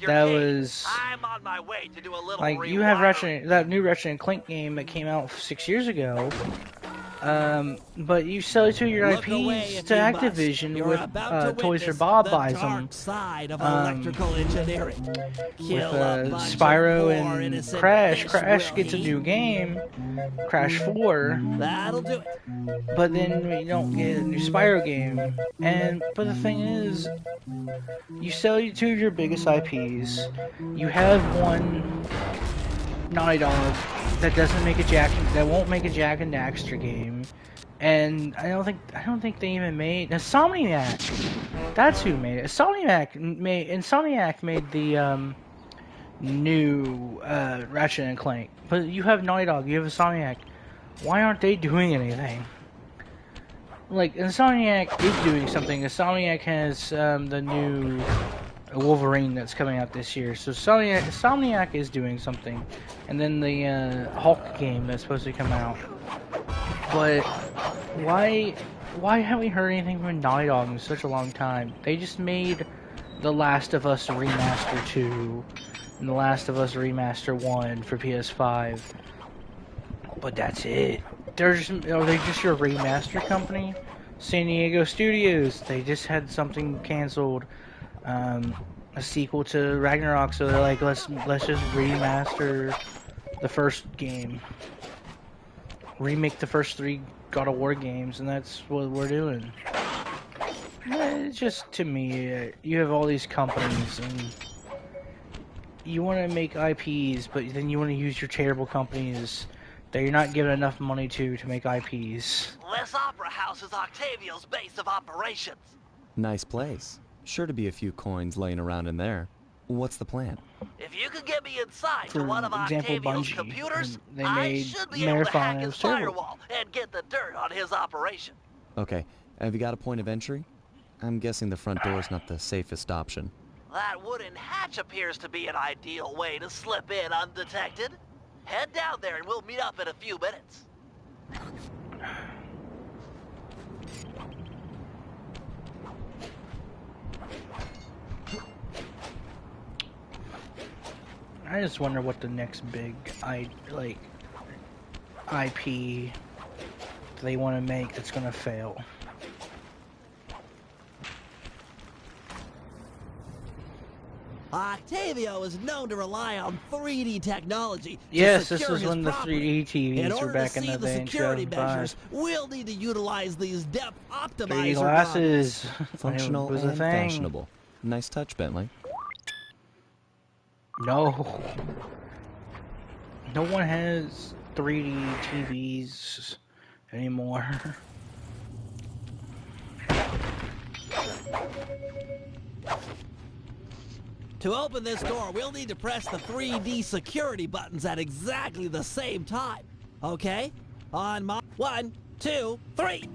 That was like, you have that new Ratchet & Clank game that came out 6 years ago. But you sell 2 of your IPs to Activision with Toys for Bob buys them. With Spyro and Crash. Crash gets a new game, Crash 4. That'll do it. But then you don't get a new Spyro game. But the thing is, you sell 2 of your biggest IPs. You have one Naughty Dog that won't make a Jak and Daxter game, and I don't think they even made Insomniac. That's who made it. Insomniac made the new Ratchet and Clank. But you have Naughty Dog, you have Insomniac. Why aren't they doing anything? Like, Insomniac is doing something. Insomniac has the new Wolverine that's coming out this year. So Insomniac is doing something. And then the Hulk game that's supposed to come out. But why haven't we heard anything from Naughty Dog in such a long time? They just made The Last of Us Remaster 2 and The Last of Us Remaster 1 for PS5. But that's it. Are they just your remaster company? San Diego Studios, they just had something canceled. A sequel to Ragnarok, so they're like, let's just remaster the first game, remake the first 3 God of War games, and that's what we're doing. It's just, to me, you have all these companies, and you want to make IPs, but then you want to use your terrible companies that you're not given enough money to make IPs. This opera house is Octavio's base of operations. Nice place. Sure to be a few coins laying around in there. What's the plan? If you could get me inside For to one of example, Octavio's Bungie, computers, they I made should be able to Marathon hack and his Server. firewall and get the dirt on his operation. Okay, have you got a point of entry? I'm guessing the front door's not the safest option. That wooden hatch appears to be an ideal way to slip in undetected. Head down there and we'll meet up in a few minutes. I just wonder what the next big IP they want to make that's gonna fail. Octavio is known to rely on 3D technology. Yes, this was when the 3D TVs were back in the day in security 2005. measures, we'll need to utilize these depth 3D optimizer glasses. Functional was a and thing. fashionable. Nice touch, Bentley. No. No one has 3D TVs anymore. To open this door, we'll need to press the 3D security buttons at exactly the same time. Okay? On my 1, 2, 3.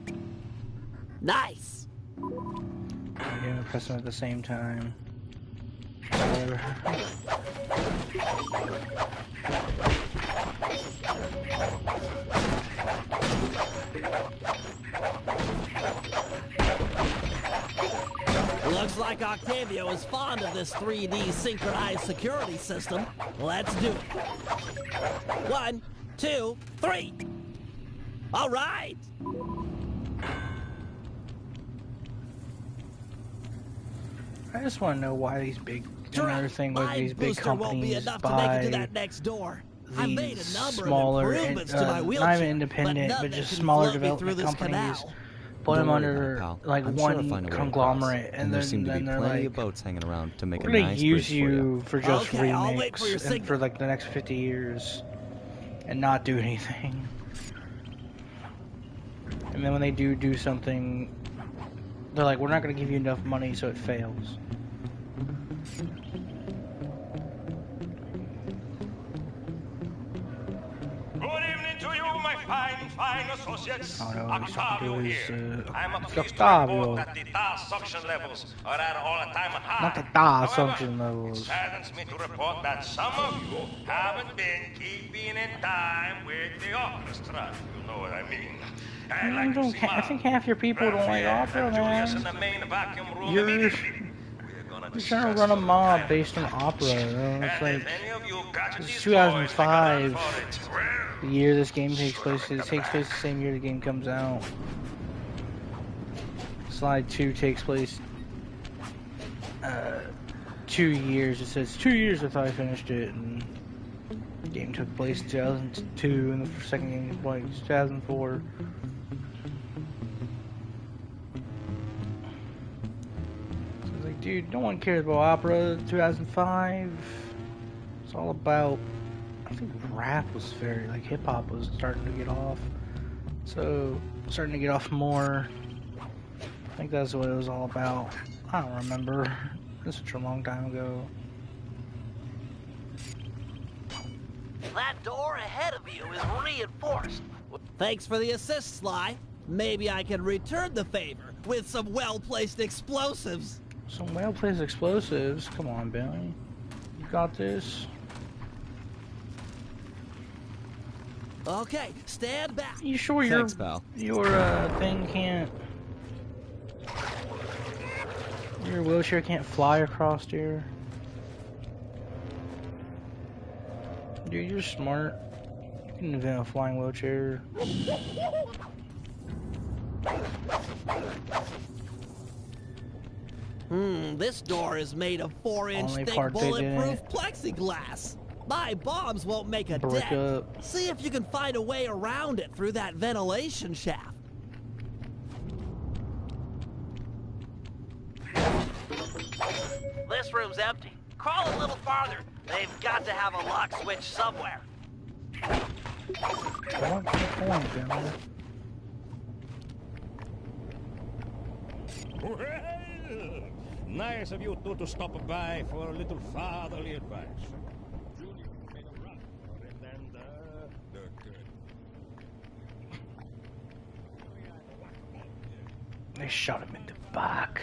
Nice. Yeah, press them at the same time. Whatever. Looks like Octavio is fond of this 3D synchronized security system. Let's do it. 1, 2, 3. All right. I just want to know why these big, another thing with My these big booster won't be companies enough to make it to buy that next door. I made these a number smaller, of improvements to my wheelchair, not even independent, but but just nothing smaller can float me through development this companies, canal. put them Don't worry under about it, pal. like I'm sure I'll one find a way conglomerate, across. and there seem to then be they're plenty like, of boats hanging around to make we're a gonna nice use bridge for you for just Okay, I'll wait for your remakes and signal. for like the next 50 years, and not do anything. And then when they do something, they're like, we're not gonna give you enough money, so it fails. Good evening to you, my fine associates. Oh no, he's talking Octavio to here. his, I'm it's pleased to Octavio. report that the tar suction levels are at all-time high. Not the tar However, suction levels. It saddens me to report that some of you haven't been keeping in time with the orchestra. You know what I mean. I'd like to see I think half your people don't like opera, Julius in man. the main vacuum room You're immediately. You're trying to run a mob based on opera. It's like, it's 2005. The year this game takes place. It takes place the same year the game comes out. Slide 2 takes place 2 years. It says 2 years after I finished it, and the game took place in 2002, and the second game was like 2004. So it's like, dude, no one cares about opera. 2005. It's all about. I think rap was very like hip hop was starting to get off. So starting to get off more. I think that's what it was all about. I don't remember. This was such a long time ago. That door ahead of you is reinforced. Thanks for the assist, Sly. Maybe I can return the favor with some well-placed explosives. Some well-placed explosives. Come on, Billy. You got this. Okay, stand back. You sure Thanks, pal. your thing can't? Your wheelchair can't fly across here. Dude, you're smart. You can invent a flying wheelchair. This door is made of 4-inch Only thick part they bulletproof plexiglass. My bombs won't make a Brick dent. up. See if you can find a way around it through that ventilation shaft. This room's empty. Crawl a little farther. They've got to have a lock switch somewhere. Come on, point, Bentley. Well, nice of you two to stop by for a little fatherly advice. Julia made a run for it, and they're good. They shot him in the back.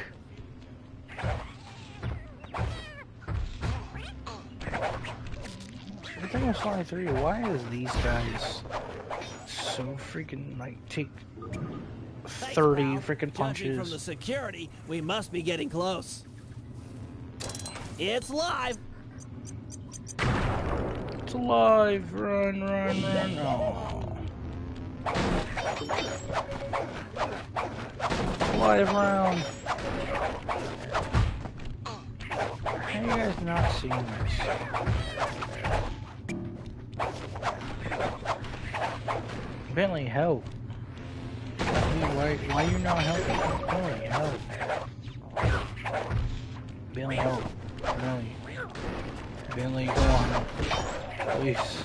The thing with Sly 3, why is these guys so freaking, like, take 30 freaking punches? Judging from the security, we must be getting close. It's live. It's alive! Run, run, run! Oh. Live round. How are you guys not seeing this? Bentley, help. Why are you not helping? Bentley, help. Bentley, help. Bentley. Bentley, go on. Please.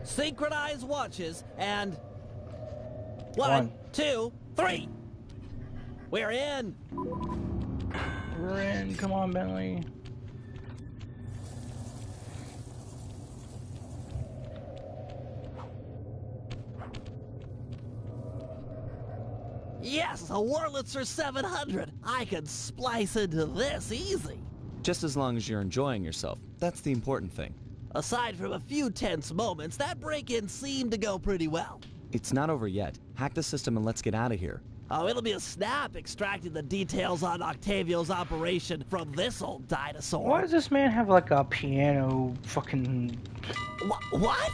Synchronize watches and... One, 2, 3. We're in. We're in. Come on, Bentley. Yes, a Wurlitzer 700. I could splice into this easy. Just as long as you're enjoying yourself. That's the important thing. Aside from a few tense moments, that break-in seemed to go pretty well. It's not over yet. Hack the system and let's get out of here. Oh, it'll be a snap extracting the details on Octavio's operation from this old dinosaur. Why does this man have like a piano fucking... What?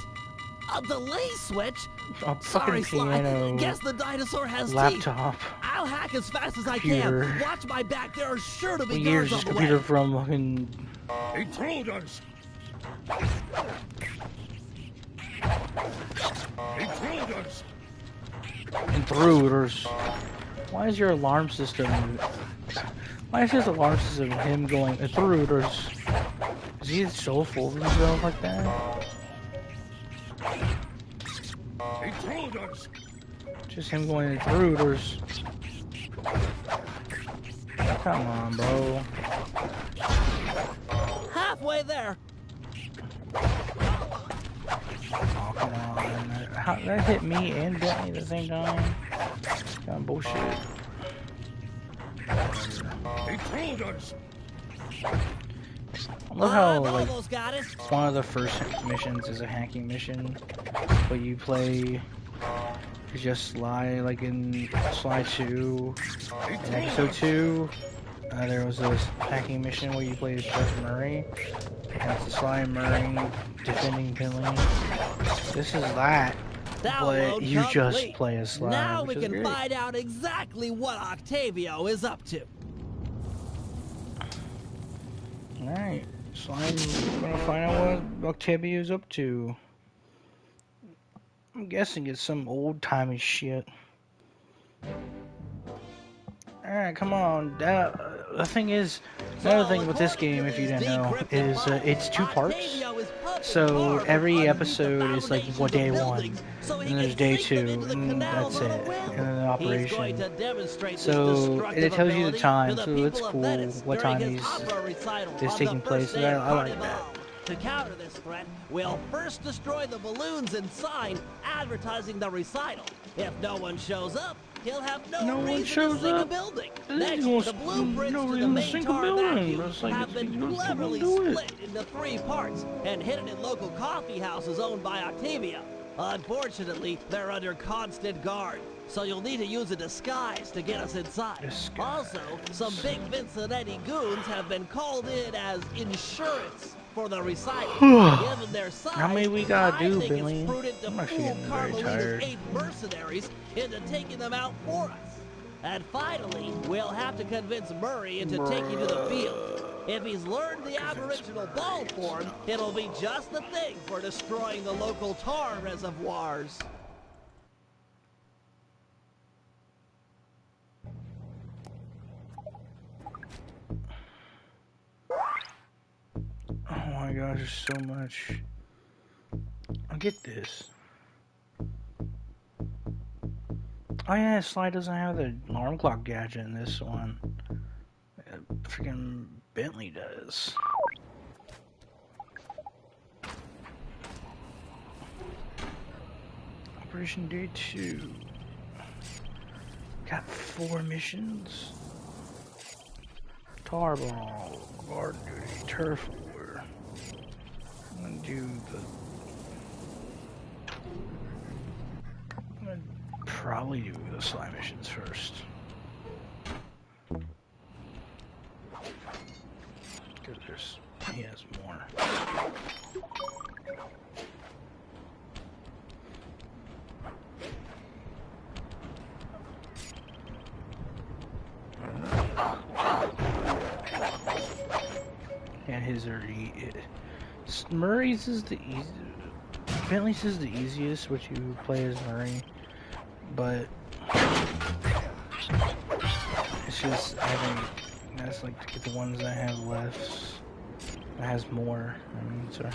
A delay switch? A Sorry, fucking piano. Sly. Guess the dinosaur has laptop. teeth. I'll hack as fast as Computer. I can. Watch my back. There are sure to be Here's guards his on the computer way. from fucking... Intruders! Intruders! Intruders. Why is your alarm system... Why is his alarm system him going intruders? Is he so full of himself like that? Intruders! Just him going intruders. Come on, bro. Halfway there. Oh, come on. How, that hit me and Bentley at the same time? Kind of bullshit. Intruders! I love how, like, Almost got it. one of the first missions is a hacking mission, but you play just Sly, like in Sly 2, in episode 2, there was this hacking mission where you played as Murray, and it's Sly and Murray defending Billy. This is that, but you just play as Sly. Now we which is can great. find out exactly what Octavio is up to. Alright, Slime's gonna find out what Octavio's up to. I'm guessing it's some old-timey shit. Alright, come on. The thing is, another thing with this game, if you didn't know, is it's 2 parts. So every episode is like day 1, and then there's day 2, and that's it. And then the operation. So it tells you the time, so it's cool what time is taking place. So I like that. To counter this threat, we'll first destroy the balloons and sign advertising the recital. If no one shows up, he'll have no reason to sink a building. Next, the blueprints to the main tar vacuum have been cleverly split into 3 parts and hidden in local coffee houses owned by Octavia. Unfortunately, they're under constant guard, so you'll need to use a disguise to get us inside. Also, some big Vincinetti goons have been called in as insurance for the recital. Given their size, How many we gotta do, I think Billy? it's prudent to I'm actually fool getting very Carmelita's tired. 8 mercenaries into taking them out for us. And finally, we'll have to convince Murray into taking to the field. If he's learned the aboriginal ball form, it'll be just the thing for destroying the local tar reservoirs. Alright, so I'm gonna find out what Octavio's up to. I'm guessing it's some old-timey shit. gosh, there's so much. I'll get this. Oh yeah, Sly doesn't have the alarm clock gadget in this one. Freaking Bentley does. Operation Day 2. Got 4 missions. Tarball, guard duty, turf war. I'm gonna do I'm gonna probably do the Sly missions first. Because he has more. And his are Murray's is the easiest. Bentley's is the easiest, which you play as Murray, but it's just that's like to get the ones that have less, that has more. I mean, sorry.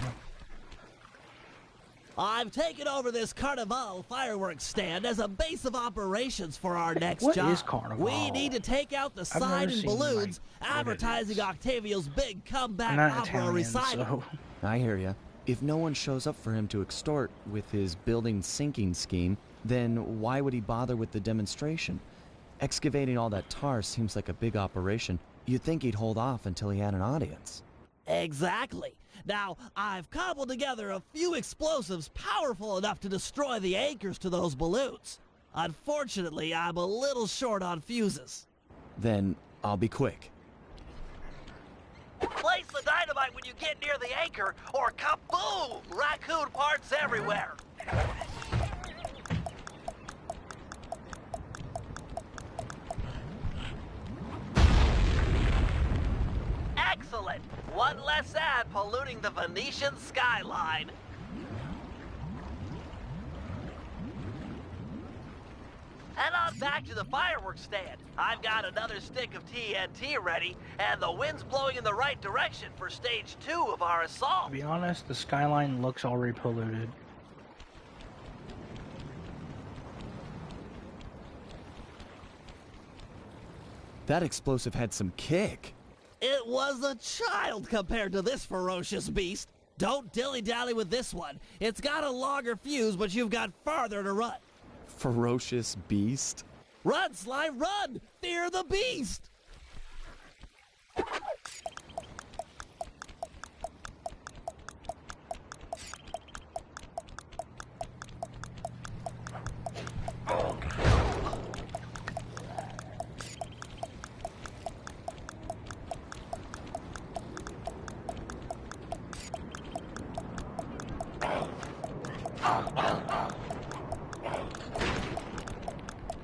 I've taken over this Carnival fireworks stand as a base of operations for our next What job. is Carnival? We need to take out the sign and balloons advertising Octavio's big comeback I'm not opera Italian, recital. so. I hear ya. If no one shows up for him to extort with his building sinking scheme, then why would he bother with the demonstration? Excavating all that tar seems like a big operation. You'd think he'd hold off until he had an audience. Exactly. Now, I've cobbled together a few explosives powerful enough to destroy the anchors to those balloons. Unfortunately, I'm a little short on fuses. Then I'll be quick. Place the dynamite when you get near the anchor, or kaboom! Raccoon parts everywhere. Excellent! One less ad polluting the Venetian skyline. Head on back to the fireworks stand. I've got another stick of TNT ready, and the wind's blowing in the right direction for stage 2 of our assault. To be honest, the skyline looks already polluted. That explosive had some kick. It was a child compared to this ferocious beast. Don't dilly-dally with this one. It's got a longer fuse, but you've got farther to run. Ferocious beast? Run, Sly, run! Fear the beast!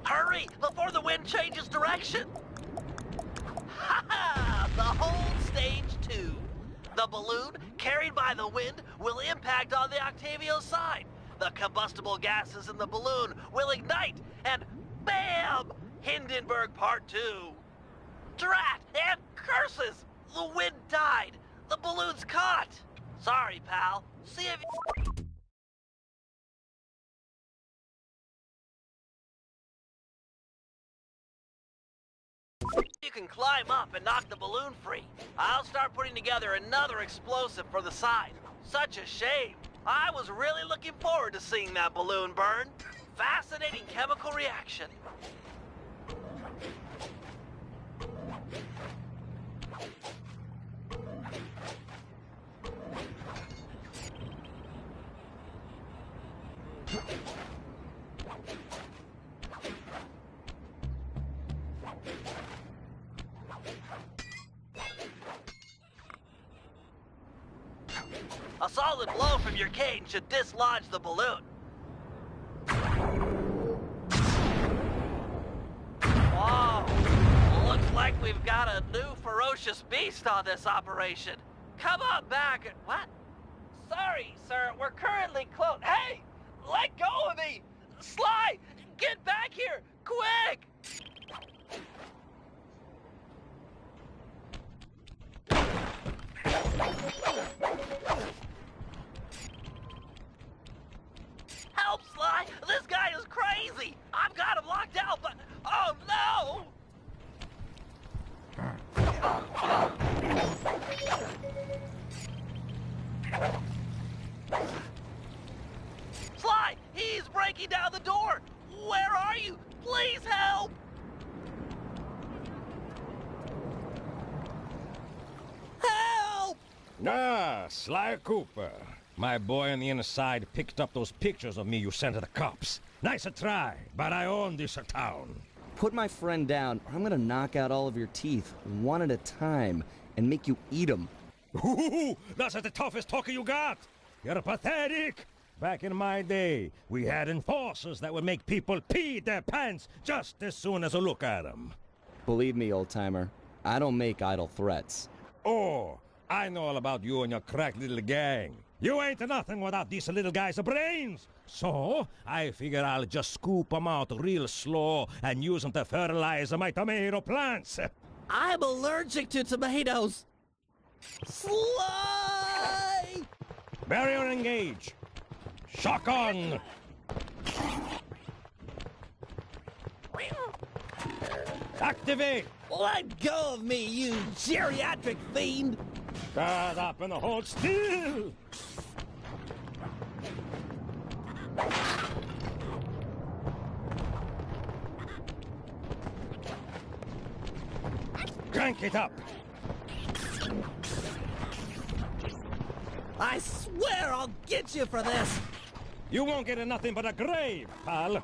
Hurry, before the wind changes direction! Ha ha! The whole stage 2. The balloon, carried by the wind, will impact on the Octavio side. The combustible gases in the balloon will ignite, and BAM! Hindenburg Part 2. Drat and curses! The wind died. The balloon's caught. Sorry, pal. See if you can climb up and knock the balloon free. I'll start putting together another explosive for the side. Such a shame. I was really looking forward to seeing that balloon burn. Fascinating chemical reaction. A solid blow from your cane should dislodge the balloon. Whoa! Looks like we've got a new ferocious beast on this operation. Come on back. What? Sorry, sir. We're currently closed. Hey! Let go of me! Sly! Get back here! Quick! Ah, Sly Cooper. My boy on the inside picked up those pictures of me you sent to the cops. Nice a try, but I own this town. Put my friend down, or I'm gonna knock out all of your teeth, one at a time, and make you eat them. Ooh, that's the toughest talker you got. You're pathetic. Back in my day, we had enforcers that would make people pee their pants just as soon as a look at them. Believe me, old-timer, I don't make idle threats. Oh, I know all about you and your crack little gang. You ain't nothing without these little guys' brains. So, I figure I'll just scoop them out real slow and use them to fertilize my tomato plants. I'm allergic to tomatoes. Sly! Barrier engage. Shock on. Activate. Let go of me, you geriatric fiend! Shut up and hold still. Crank it up. I swear I'll get you for this! You won't get nothing but a grave, pal.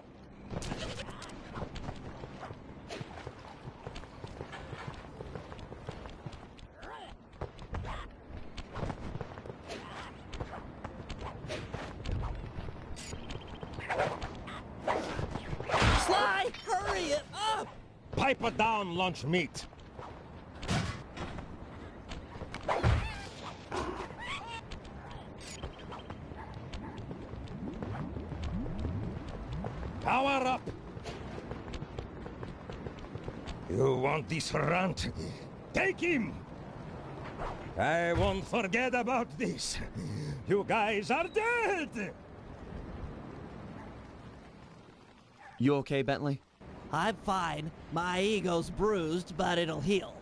Sly, hurry it up! Pipe it down, lunch meat. Power up! You want this runt? Take him! I won't forget about this. You guys are dead! You okay, Bentley? I'm fine. My ego's bruised, but it'll heal.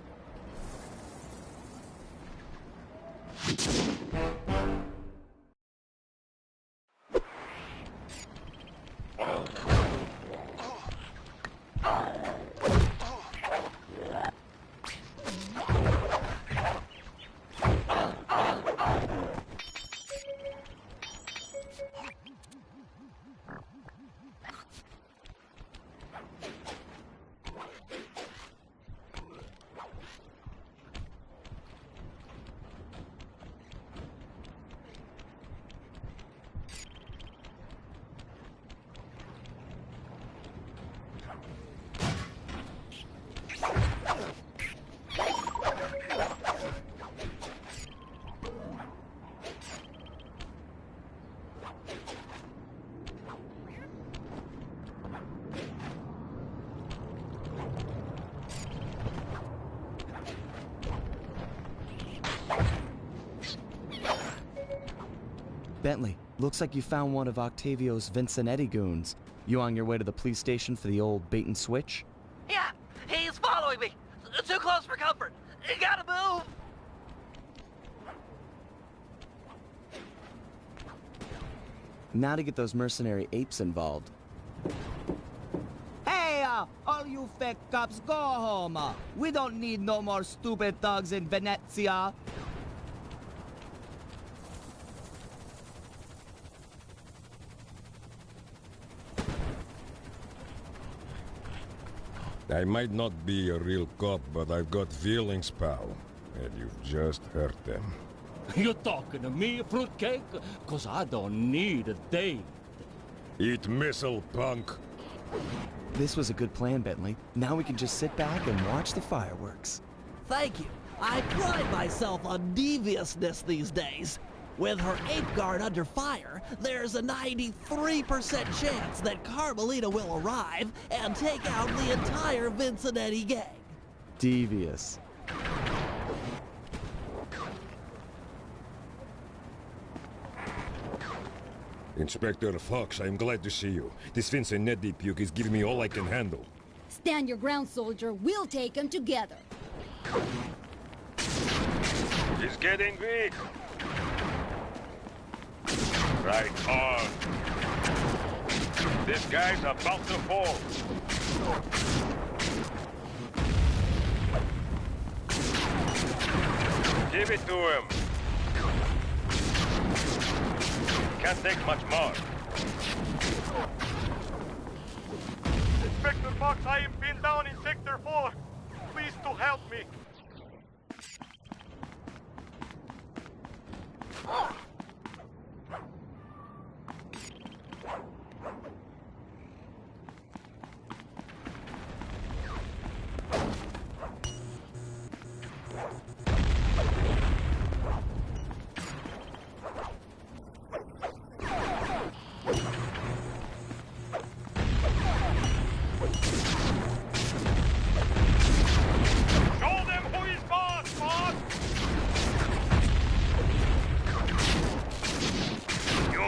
Bentley, looks like you found one of Octavio's Vincenetti goons. You on your way to the police station for the old bait and switch? Yeah, he's following me. Too close for comfort. You gotta move. Now to get those mercenary apes involved. Hey, all you fake cops, go home. We don't need no more stupid thugs in Venezia. I might not be a real cop, but I've got feelings, pal. And you've just hurt them. You talking to me, fruitcake? 'Cause I don't need a date. Eat missile, punk. This was a good plan, Bentley. Now we can just sit back and watch the fireworks. Thank you. I pride myself on deviousness these days. With her ape guard under fire, there's a 93% chance that Carmelita will arrive and take out the entire Vincenetti gang. Devious. Inspector Fox, I'm glad to see you. This Vincenetti puke is giving me all I can handle. Stand your ground, soldier. We'll take them together. He's getting weak. Right on. This guy's about to fall. Give it to him. Can't take much more. Inspector Fox, I am pinned down in Sector 4. Please to help me.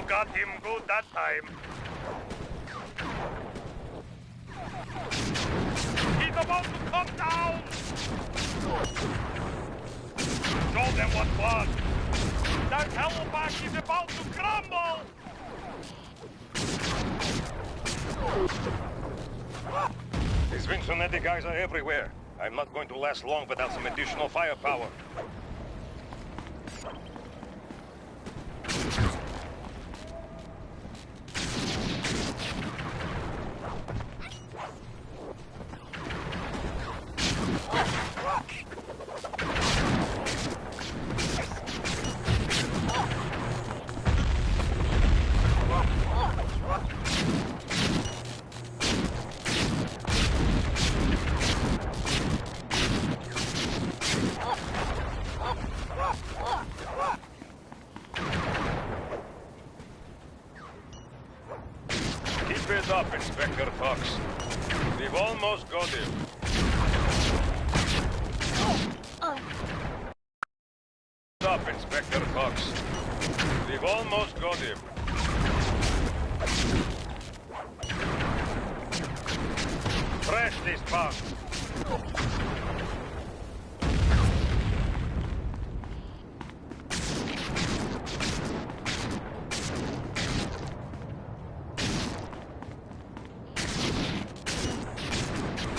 Got him good that time. He's about to come down! Show them what was. That hellback is about to crumble! These Vinsonetti guys are everywhere. I'm not going to last long without some additional firepower. Keep it up, Inspector Fox. We've almost got him. Stop, Inspector Fox. We've almost got him. Press this button.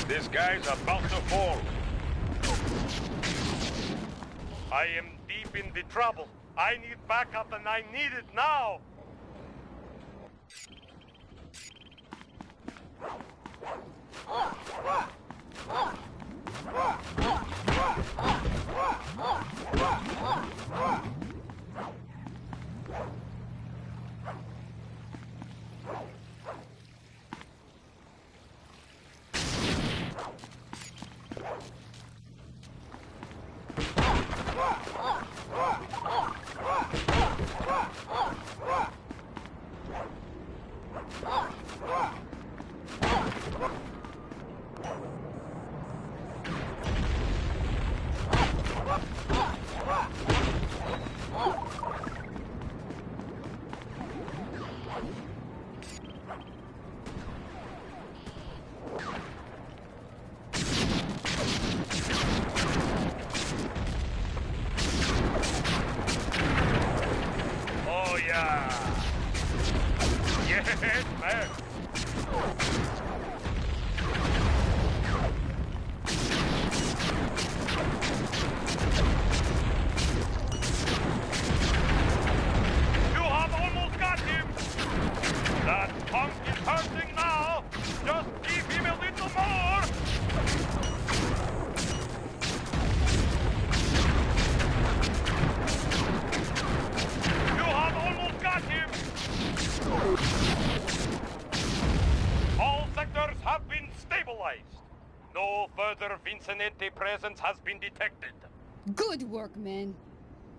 This guy's about to fall. I am deep in the trouble. I need backup and I need it now. Oh yeah. Yes, man. You have almost got him. That punk is hurting now. Just give him a little more. You have almost got him. All sectors have been stabilized. No further Vinsonetti presence has been detected. Good work, man.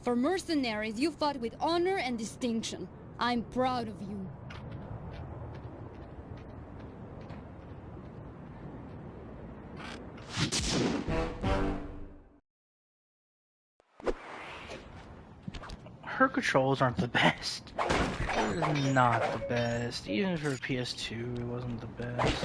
For mercenaries, you fought with honor and distinction. I'm proud of you. Her controls aren't the best. It is not the best. Even for PS2, it wasn't the best.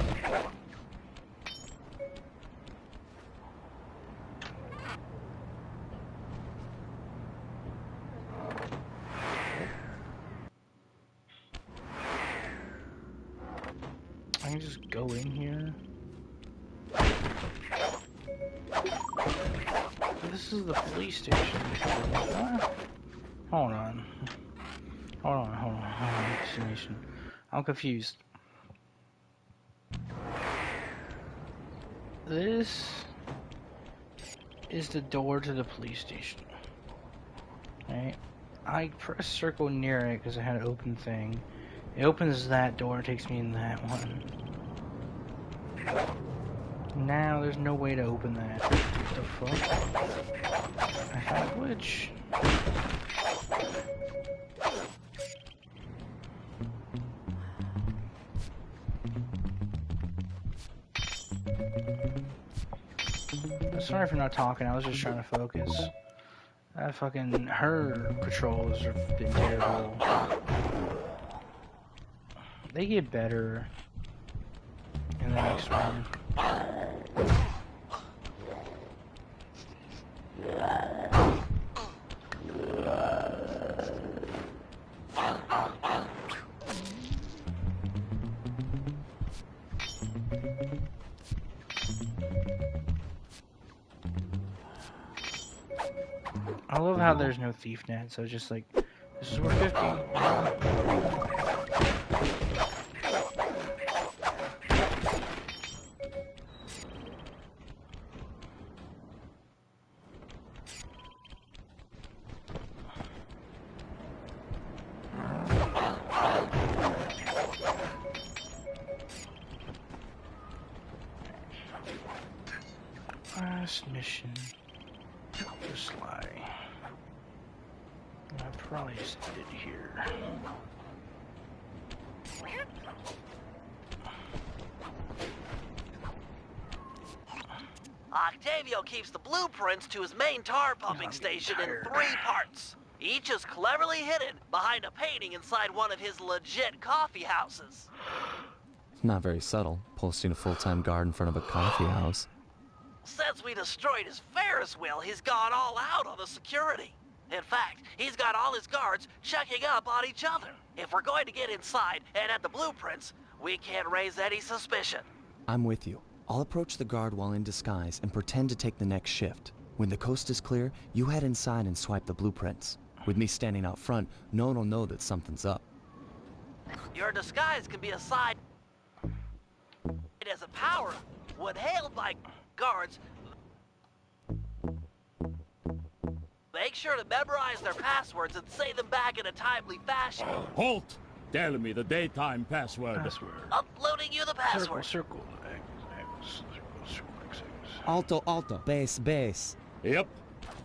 I can just go in here. This is the police station. What? Hold on. Hold on. Destination. I'm confused. This is the door to the police station. Right? I press circle near it because I had an open thing. It opens that door, takes me in that one. Now there's no way to open that. What the fuck? I had a glitch. Sorry for not talking, I was just trying to focus. That fucking, her patrols have been terrible. They get better in the next one. I love how there's no thief net, so it's just like, this is worth 50. Last mission. Just lie. I probably just did here. Octavio keeps the blueprints to his main tar pumping station in 3 parts. Each is cleverly hidden behind a painting inside one of his legit coffee houses. Not very subtle, posting a full-time guard in front of a coffee house. Since we destroyed his Ferris wheel, he's gone all out on the security. In fact, he's got all his guards checking up on each other. If we're going to get inside and at the blueprints, we can't raise any suspicion. I'm with you. I'll approach the guard while in disguise and pretend to take the next shift. When the coast is clear, you head inside and swipe the blueprints. With me standing out front, no one will know that something's up. Your disguise can be a side as a power. When hailed by guards, make sure to memorize their passwords and say them back in a timely fashion. Halt! Tell me the daytime password. Uploading you the password. Circle. Alto, base. Yep.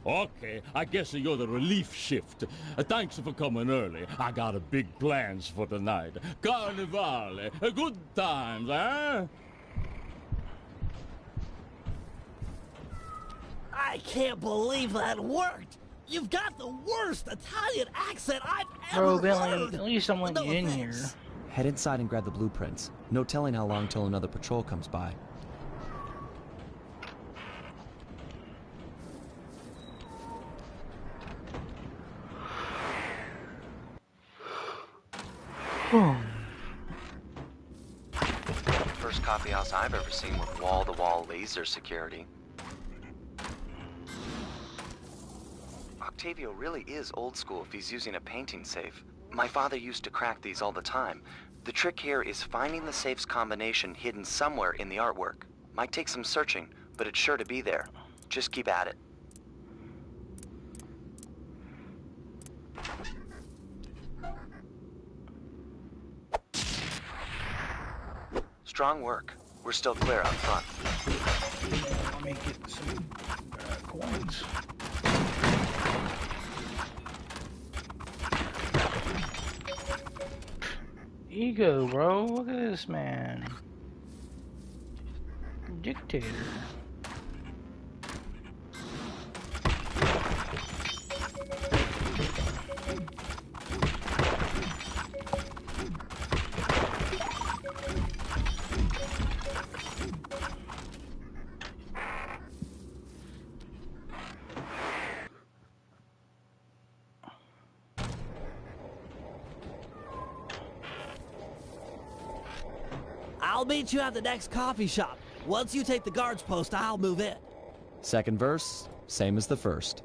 Okay, I guess you're the relief shift. Thanks for coming early. I got a big plans for tonight. Carnivale, good times, eh? I can't believe that worked. You've got the worst Italian accent I've ever Bro, Billy, heard. at least I'm letting you in here. Head inside and grab the blueprints. No telling how long till another patrol comes by. First coffee house I've ever seen with wall-to-wall laser security. Octavio really is old school if he's using a painting safe. My father used to crack these all the time. The trick here is finding the safe's combination hidden somewhere in the artwork. Might take some searching, but it's sure to be there. Just keep at it. Strong work. We're still clear out front. Let me get some coins. Ego, bro. Look at this man. Dictator. I'll meet you at the next coffee shop. Once you take the guard's post, I'll move in. Second verse, same as the first.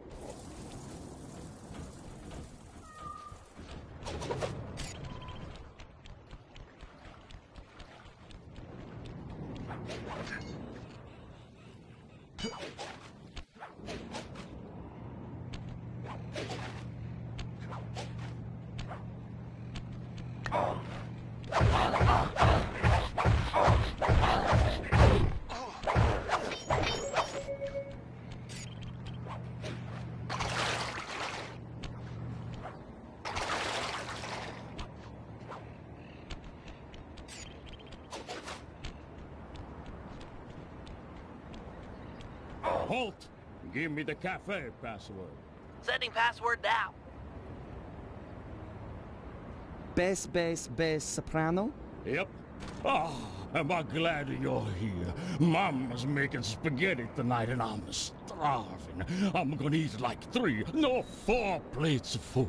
Halt! Give me the cafe password. Sending password now. Bass soprano? Yep. Ah, am I glad you're here. Mama's making spaghetti tonight and I'm starving. I'm gonna eat like 4 plates full.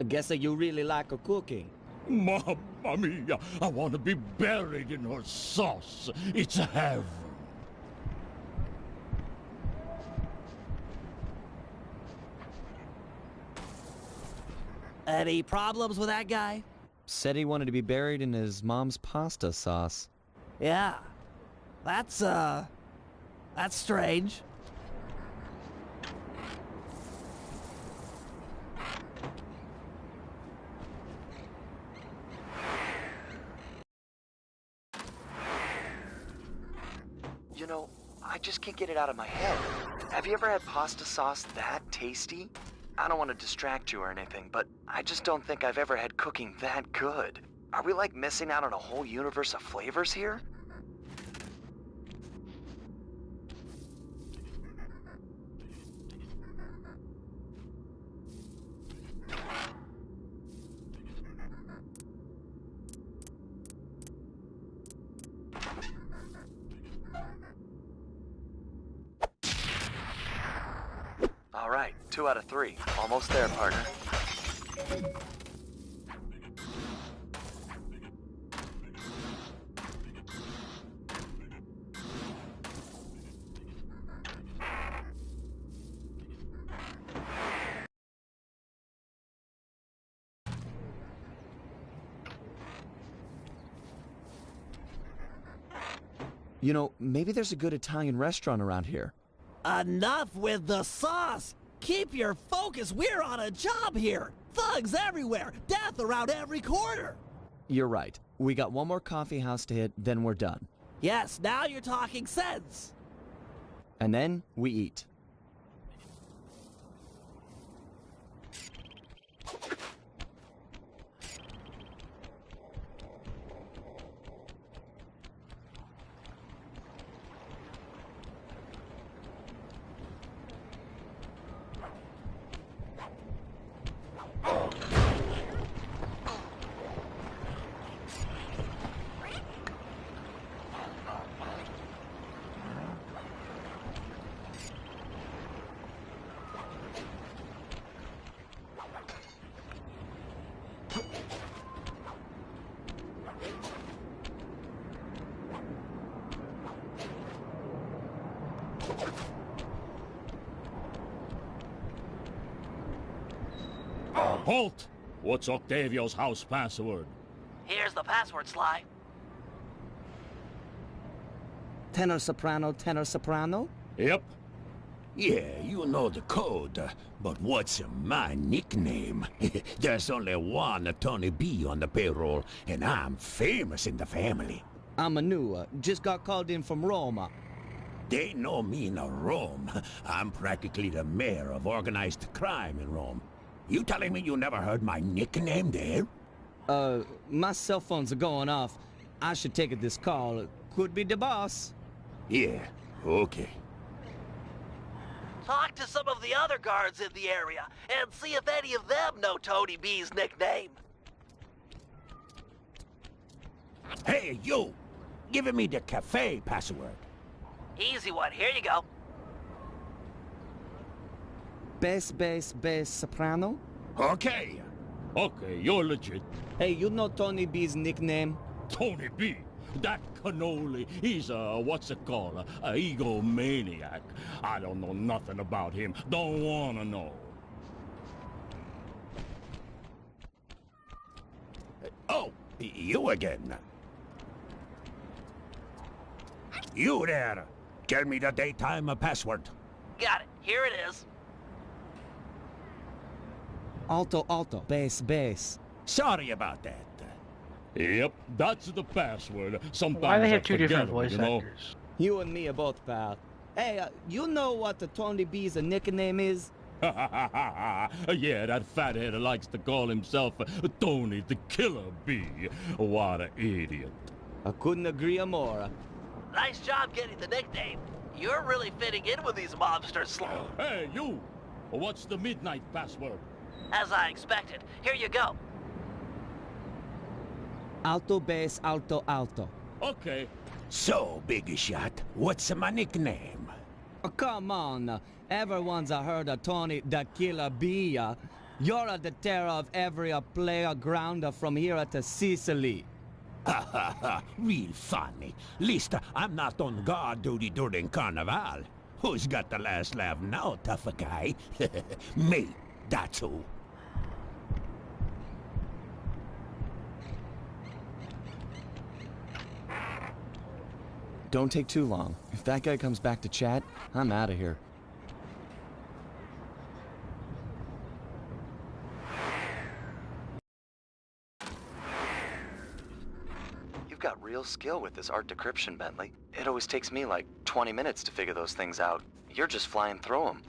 I guess that you really like her cooking. Mamma mia, I want to be buried in her sauce. It's heaven. Any problems with that guy? Said he wanted to be buried in his mom's pasta sauce. Yeah. That's strange. You know, I just can't get it out of my head. Have you ever had pasta sauce that tasty? I don't want to distract you or anything, but I just don't think I've ever had cooking that good. Are we like missing out on a whole universe of flavors here? All right, 2 out of 3. Almost there, partner. You know, maybe there's a good Italian restaurant around here. Enough with the sauce! Keep your focus, we're on a job here! Thugs everywhere, death around every corner! You're right. We got one more coffee house to hit, then we're done. Yes, now you're talking sense! And then we eat. Halt! What's Octavio's house password? Here's the password, Sly. Tenor soprano? Yep. Yeah, you know the code, but what's my nickname? There's only one Tony B on the payroll, and I'm famous in the family. I'm a new, just got called in from Roma. They know me in Rome. I'm practically the mayor of organized crime in Rome. You telling me you never heard my nickname there? My cell phones are going off. I should take this call. Could be the boss. Yeah, okay. Talk to some of the other guards in the area and see if any of them know Tony B's nickname. Hey, you! Giving me the cafe password. Easy one. Here you go. Bass soprano? Okay. Okay, you're legit. Hey, you know Tony B's nickname? Tony B. That cannoli, he's a, what's it called, a egomaniac. I don't know nothing about him. Don't wanna know. Oh, you again. You there. Tell me the daytime password. Got it. Here it is. Alto, bass. Sorry about that. Yep, that's the password. Sometimes Why they have I two forget different it, voice you know? actors? You and me are both pal. Hey, you know what the Tony B's nickname is? Yeah, that fathead likes to call himself Tony the Killer Bee. What an idiot. I couldn't agree more. Nice job getting the nickname. You're really fitting in with these mobsters. Hey, you! What's the midnight password? As I expected. Here you go. Alto bass, alto, alto. Okay. So, Big Shot, what's my nickname? Oh, come on. Everyone's heard of Tony the Killer Bee. You're the terror of every playground from here to Sicily. Ha ha ha, real funny. Least I'm not on guard duty during Carnival. Who's got the last laugh now, tough guy? Me, that's who. Don't take too long. If that guy comes back to chat, I'm out of here. You've got real skill with this art decryption, Bentley. It always takes me like 20 minutes to figure those things out. You're just flying through them.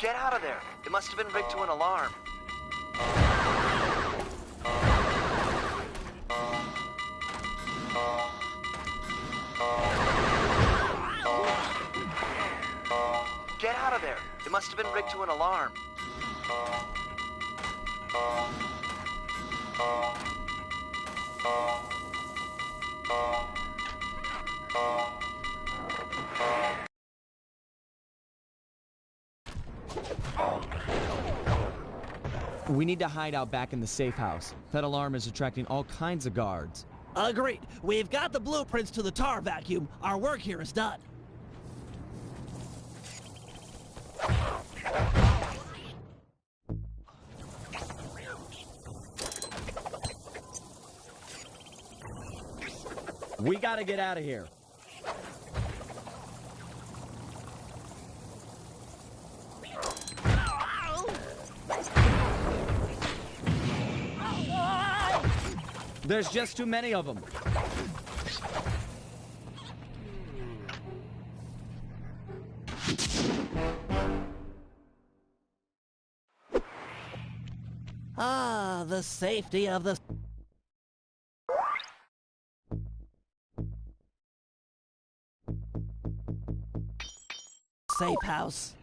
Get out of there! It must have been rigged to an alarm. Get out of there! It must have been rigged to an alarm. We need to hide out back in the safe house. That alarm is attracting all kinds of guards. Agreed. We've got the blueprints to the tar vacuum. Our work here is done. We gotta get out of here. There's just too many of them. Ah, the safety of the safe house.